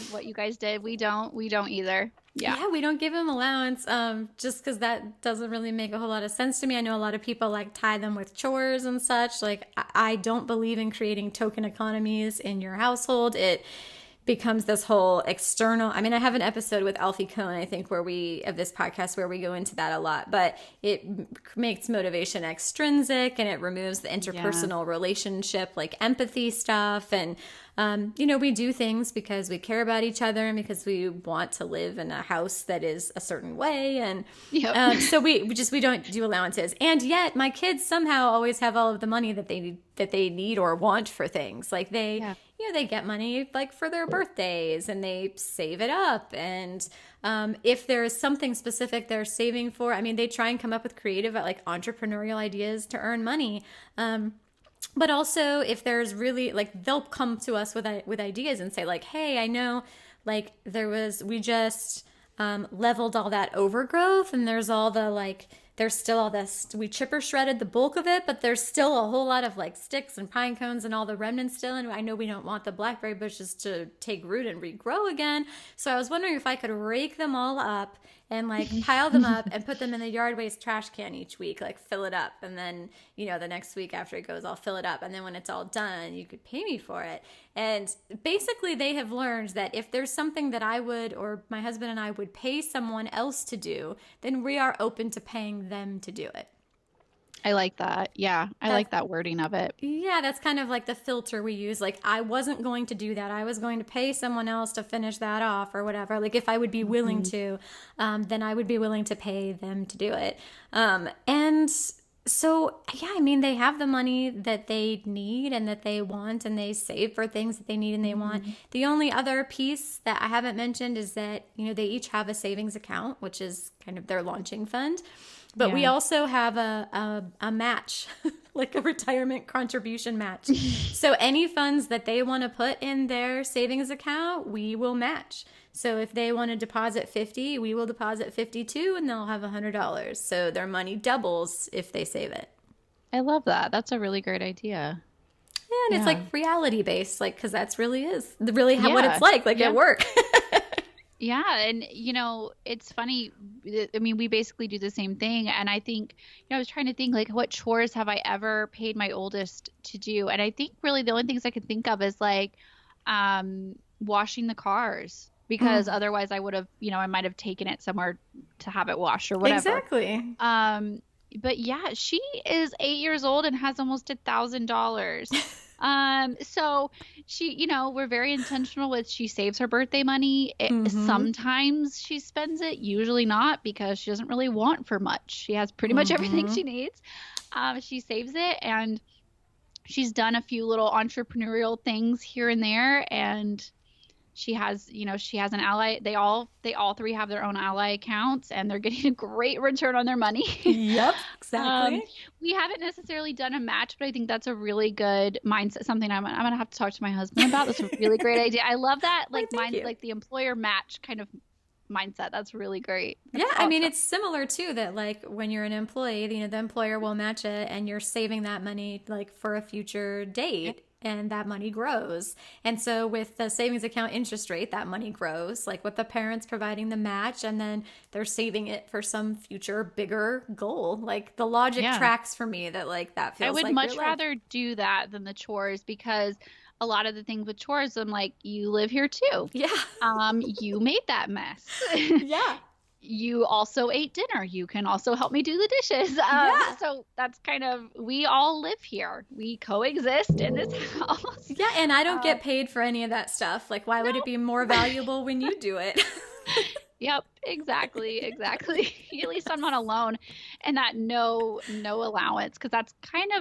what you guys did. We don't either. Yeah, we don't give them allowance just because that doesn't really make a whole lot of sense to me. I know a lot of people like tie them with chores and such. Like I don't believe in creating token economies in your household. It becomes this whole external. I mean, I have an episode with Alfie Cohn, I think, of this podcast where we go into that a lot, but it makes motivation extrinsic and it removes the interpersonal relationship, like empathy stuff. And, we do things because we care about each other and because we want to live in a house that is a certain way. And so we don't do allowances. And yet my kids somehow always have all of the money that they need or want for things. Like they get money like for their birthdays and they save it up. And if there is something specific they're saving for, I mean, they try and come up with creative like entrepreneurial ideas to earn money. But also if there's really like, they'll come to us with ideas and say like, hey, I know like we just leveled all that overgrowth and there's all the like, there's still all this, we chipper shredded the bulk of it, but there's still a whole lot of like sticks and pine cones and all the remnants still. And I know we don't want the blackberry bushes to take root and regrow again. So I was wondering if I could rake them all up and like pile them up and put them in the yard waste trash can each week, like fill it up. And then, the next week after it goes, I'll fill it up. And then when it's all done, you could pay me for it. And basically they have learned that if there's something that I would, or my husband and I would pay someone else to do, then we are open to paying them to do it. I like that. Yeah. I like that wording of it. Yeah. That's kind of like the filter we use. Like I wasn't going to do that. I was going to pay someone else to finish that off or whatever. Like if I would be willing to, then I would be willing to pay them to do it. And so, I mean, they have the money that they need and that they want and they save for things that they need and they want. The only other piece that I haven't mentioned is that, they each have a savings account, which is kind of their launching fund. But we also have a match, like a retirement contribution match. So any funds that they want to put in their savings account, we will match. So if they want to deposit $50, we will deposit $52 and they'll have $100. So their money doubles if they save it. I love that. That's a really great idea. Yeah, and it's like reality based, like, because that's what it's like at work. Yeah. And, it's funny. I mean, we basically do the same thing. And I think, I was trying to think like, what chores have I ever paid my oldest to do? And I think really the only things I could think of is like washing the cars, because otherwise I would have, I might have taken it somewhere to have it washed or whatever. Exactly. But yeah, she is 8 years old and has almost $1,000. So she, we're very intentional with, she saves her birthday money. Sometimes she spends it, usually not, because she doesn't really want for much. She has pretty much everything she needs. She saves it, and she's done a few little entrepreneurial things here and there. And she has an Ally. They all three have their own Ally accounts, and they're getting a great return on their money. Yep, exactly. We haven't necessarily done a match, but I think that's a really good mindset. Something I'm gonna have to talk to my husband about. That's a really great idea. I love that, like like the employer match kind of mindset. That's really great. That's awesome. I mean, it's similar too, that like when you're an employee, the employer will match it, and you're saving that money like for a future date. And that money grows. And so with the savings account interest rate, that money grows, like with the parents providing the match, and then they're saving it for some future bigger goal. Like the logic tracks for me that like that feels like I would much rather do that than the chores, because a lot of the things with chores, I'm like, you live here too. Yeah. You made that mess. Yeah. You also ate dinner. You can also help me do the dishes. Yeah. So that's kind of, we all live here. We coexist in this house. Yeah, and I don't get paid for any of that stuff. Like, why would it be more valuable when you do it? Yep, exactly. At least I'm not alone, and that no allowance, because that's kind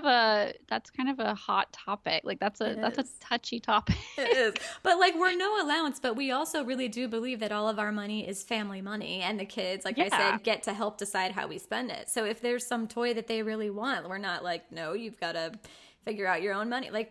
of a hot topic. Like that's a touchy topic. It is. But like, we're no allowance, but we also really do believe that all of our money is family money, and the kids, like I said, get to help decide how we spend it. So if there's some toy that they really want, we're not like, no, you've got to figure out your own money. Like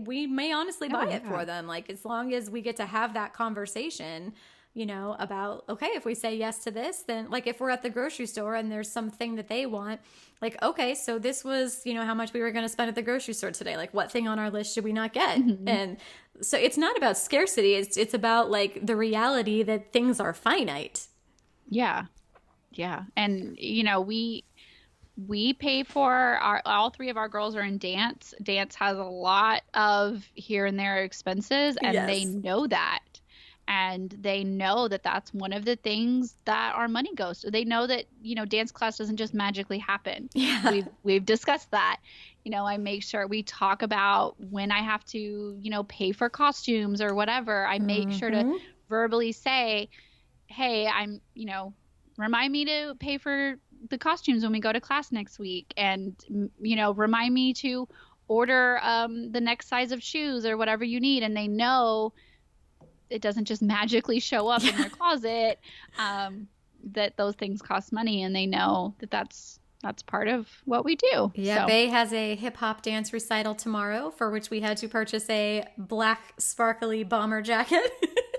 we may honestly buy it for them. Like, as long as we get to have that conversation, you know, about, okay, if we say yes to this, then like if we're at the grocery store and there's something that they want, like, okay, so this was, you know, how much we were going to spend at the grocery store today. Like, what thing on our list should we not get? Mm-hmm. And so it's not about scarcity. It's about like the reality that things are finite. Yeah. Yeah. And, you know, we pay for all three of our girls are in dance. Dance has a lot of here and there expenses, and they know that. And they know that that's one of the things that our money goes to. They know that, you know, dance class doesn't just magically happen. Yeah. We've discussed that. You know, I make sure we talk about when I have to, you know, pay for costumes or whatever. I make sure to verbally say, hey, you know, remind me to pay for the costumes when we go to class next week. And, you know, remind me to order the next size of shoes or whatever you need. And they know it doesn't just magically show up in their closet, that those things cost money, and they know that that's part of what we do. Yeah, so. Bay has a hip hop dance recital tomorrow, for which we had to purchase a black sparkly bomber jacket.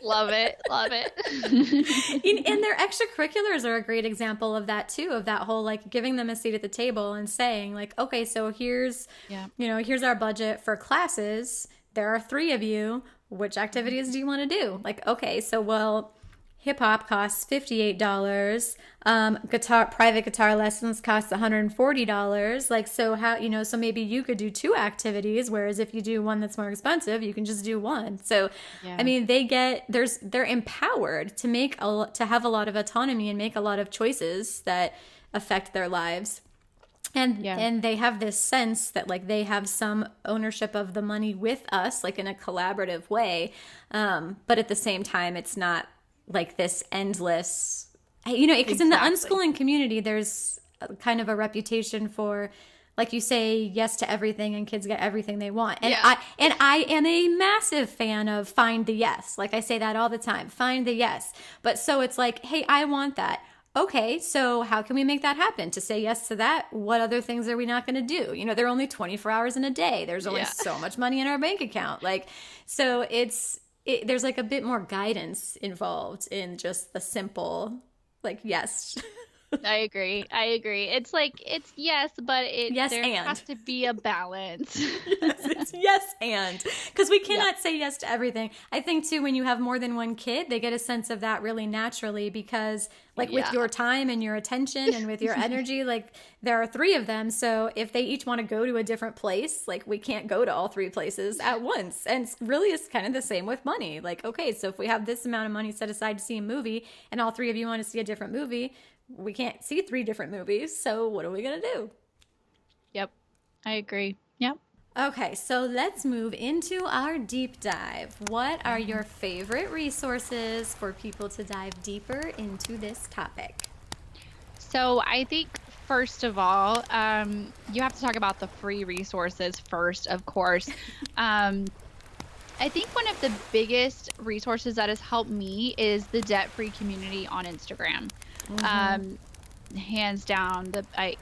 Love it. And their extracurriculars are a great example of that too, of that whole like giving them a seat at the table and saying like, okay, so here's our budget for classes. There are 3 of you. Which activities do you want to do? Like, okay, so well, hip hop costs $58. Private guitar lessons costs $140. Like, so how, you know, so maybe you could do 2 activities, whereas if you do one that's more expensive, you can just do one. So, I mean, they're empowered to have a lot of autonomy and make a lot of choices that affect their lives. And they have this sense that like they have some ownership of the money with us, like in a collaborative way. But at the same time, it's not like this endless, you know, because in the unschooling community, there's kind of a reputation for, like, you say yes to everything and kids get everything they want. And I am a massive fan of find the yes. Like I say that all the time, find the yes. But so it's like, hey, I want that. Okay, so how can we make that happen? To say yes to that, what other things are we not going to do? You know, there are only 24 hours in a day. There's only so much money in our bank account. Like, so there's like a bit more guidance involved in just the simple, like, yes. I agree. It's like, it's yes, but there has to be a balance. It's yes and. Because we cannot say yes to everything. I think, too, when you have more than one kid, they get a sense of that really naturally because, like, with your time and your attention and with your energy, like, there are 3 of them. So if they each want to go to a different place, like, we can't go to all 3 places at once. And really, it's kind of the same with money. Like, okay, so if we have this amount of money set aside to see a movie and all 3 of you want to see a different movie, we can't see 3 different movies, so what are we going to do? Yep, I agree. Yep. Okay, so let's move into our deep dive. What are your favorite resources for people to dive deeper into this topic? So I think, first of all, you have to talk about the free resources first, of course. I think one of the biggest resources that has helped me is the debt-free community on Instagram. Hands down, it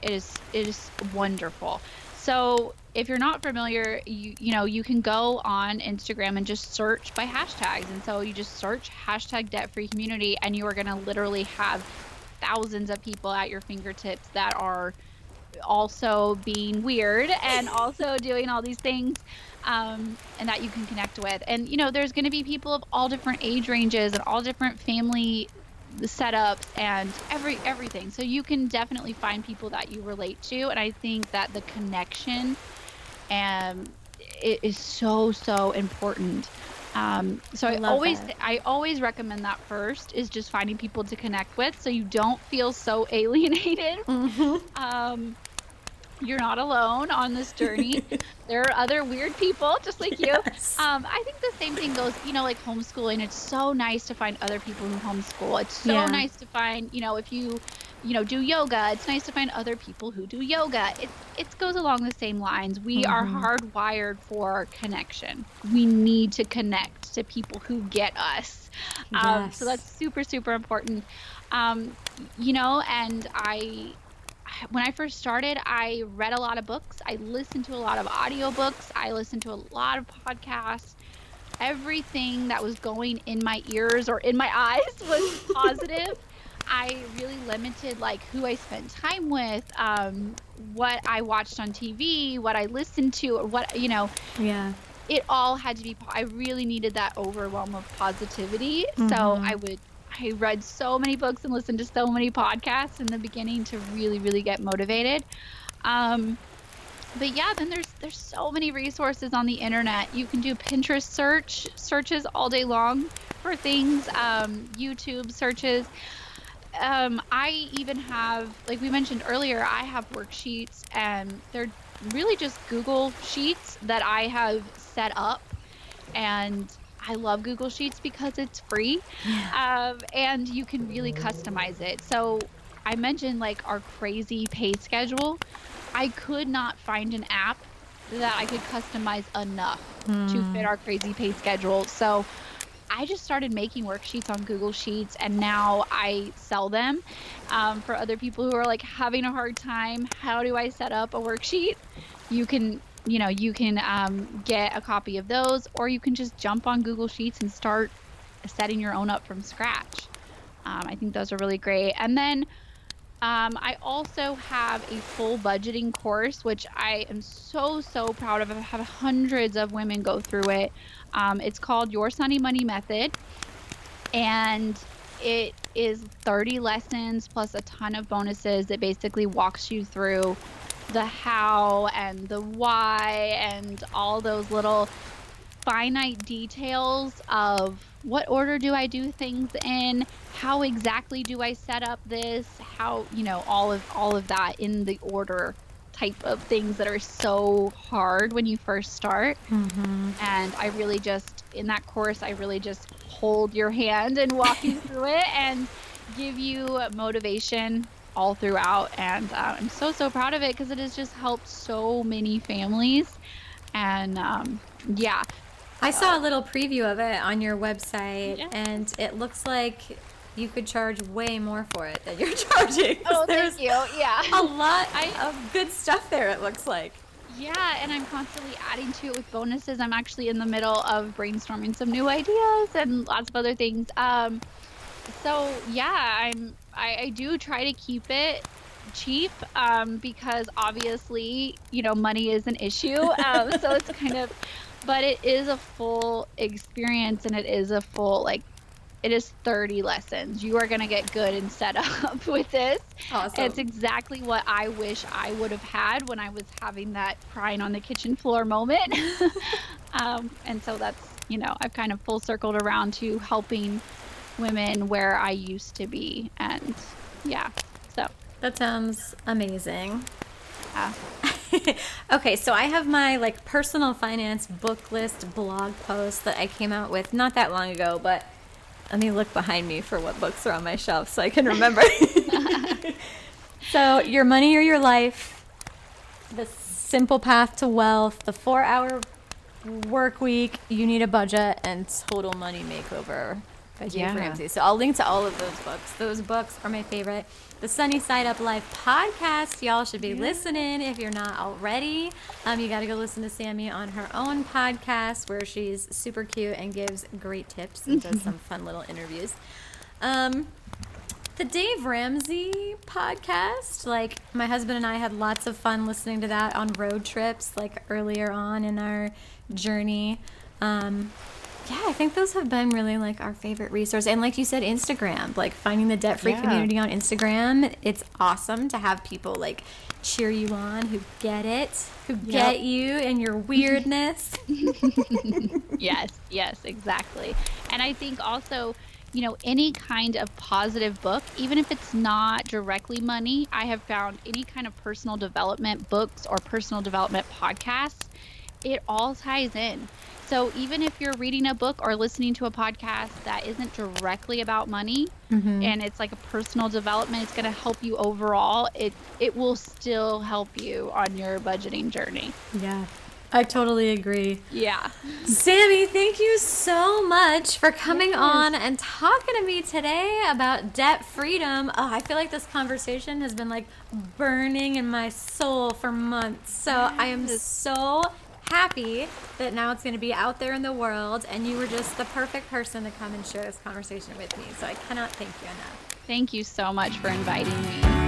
is wonderful. So if you're not familiar, you can go on Instagram and just search by hashtags. And so you just search hashtag debt-free community, and you are going to literally have thousands of people at your fingertips that are also being weird and also doing all these things, and that you can connect with. And, you know, there's going to be people of all different age ranges and all different family setups and everything. So you can definitely find people that you relate to. And I think that the connection it is so important. So I always recommend that first is just finding people to connect with so you don't feel so alienated. You're not alone on this journey. There are other weird people just like you. Yes. I think the same thing goes, like homeschooling. It's so nice to find other people who homeschool. It's so nice to find, if you, do yoga, it's nice to find other people who do yoga. It goes along the same lines. We are hardwired for connection. We need to connect to people who get us. So that's super, super important. And when I first started, I read a lot of books. I listened to a lot of audiobooks. I listened to a lot of podcasts. Everything that was going in my ears or in my eyes was positive. I really limited who I spent time with, what I watched on TV, what I listened to, or what, Yeah. it all had to be, I really needed that overwhelm of positivity. So I read so many books and listened to so many podcasts in the beginning to really, really get motivated. But yeah, then there's so many resources on the internet. You can do Pinterest searches all day long for things, YouTube searches. I even have, like we mentioned earlier, I have worksheets, and they're really just Google Sheets that I have set up, and I love Google Sheets because it's free, and you can really customize it. So I mentioned our crazy pay schedule. I could not find an app that I could customize enough to fit our crazy pay schedule. So I just started making worksheets on Google Sheets, and now I sell them for other people who are having a hard time. How do I set up a worksheet? You can get a copy of those, or you can just jump on Google Sheets and start setting your own up from scratch. I think those are really great. And then I also have a full budgeting course, which I am so proud of. I've had hundreds of women go through it. It's called Your Sunny Money Method, and it is 30 lessons plus a ton of bonuses that basically walks you through the how and the why and all those little finite details of what order do I do things in, how exactly do I set up this, how, all of that in the order type of things that are so hard when you first start. And I really just, in that course, I really just hold your hand and walk you through it and give you motivation all throughout. And I'm so proud of it because it has just helped so many families. And I saw a little preview of it on your website, and it looks like you could charge way more for it than you're charging. Oh, thank you. Yeah. A lot of good stuff there, it looks like. Yeah, and I'm constantly adding to it with bonuses. I'm actually in the middle of brainstorming some new ideas and lots of other things. So yeah, I do try to keep it cheap because obviously, money is an issue. So it's kind of, but it is a full experience, and it is a full, it is 30 lessons. You are going to get good and set up with this. Awesome. It's exactly what I wish I would have had when I was having that crying on the kitchen floor moment. And so that's, I've kind of full circled around to helping women where I used to be. And yeah, so. That sounds amazing. Okay, so I have my personal finance book list blog post that I came out with not that long ago, but let me look behind me for what books are on my shelf so I can remember. So, Your Money or Your Life, The Simple Path to Wealth, The 4-Hour Work Week, You Need a Budget, and Total Money Makeover by Dave Ramsey. So I'll link to all of those books. Those books are my favorite. The Sunny Side Up Life podcast, y'all should be listening if you're not already. You got to go listen to Sami on her own podcast where she's super cute and gives great tips and does some fun little interviews. The Dave Ramsey podcast, my husband and I had lots of fun listening to that on road trips, earlier on in our journey. Yeah, I think those have been really like our favorite resource. And like you said, Instagram, like finding the debt-free community on Instagram. It's awesome to have people like cheer you on who get it, who get you and your weirdness. Yes, exactly. And I think also, any kind of positive book, even if it's not directly money, I have found any kind of personal development books or personal development podcasts, it all ties in. So even if you're reading a book or listening to a podcast that isn't directly about money, and it's like a personal development, it's going to help you overall, it will still help you on your budgeting journey. Yeah. I totally agree. Yeah. Sami, thank you so much for coming on and talking to me today about debt freedom. Oh, I feel like this conversation has been like burning in my soul for months. So I am so happy that now it's going to be out there in the world, and you were just the perfect person to come and share this conversation with me. So I cannot thank you enough. Thank you so much for inviting me.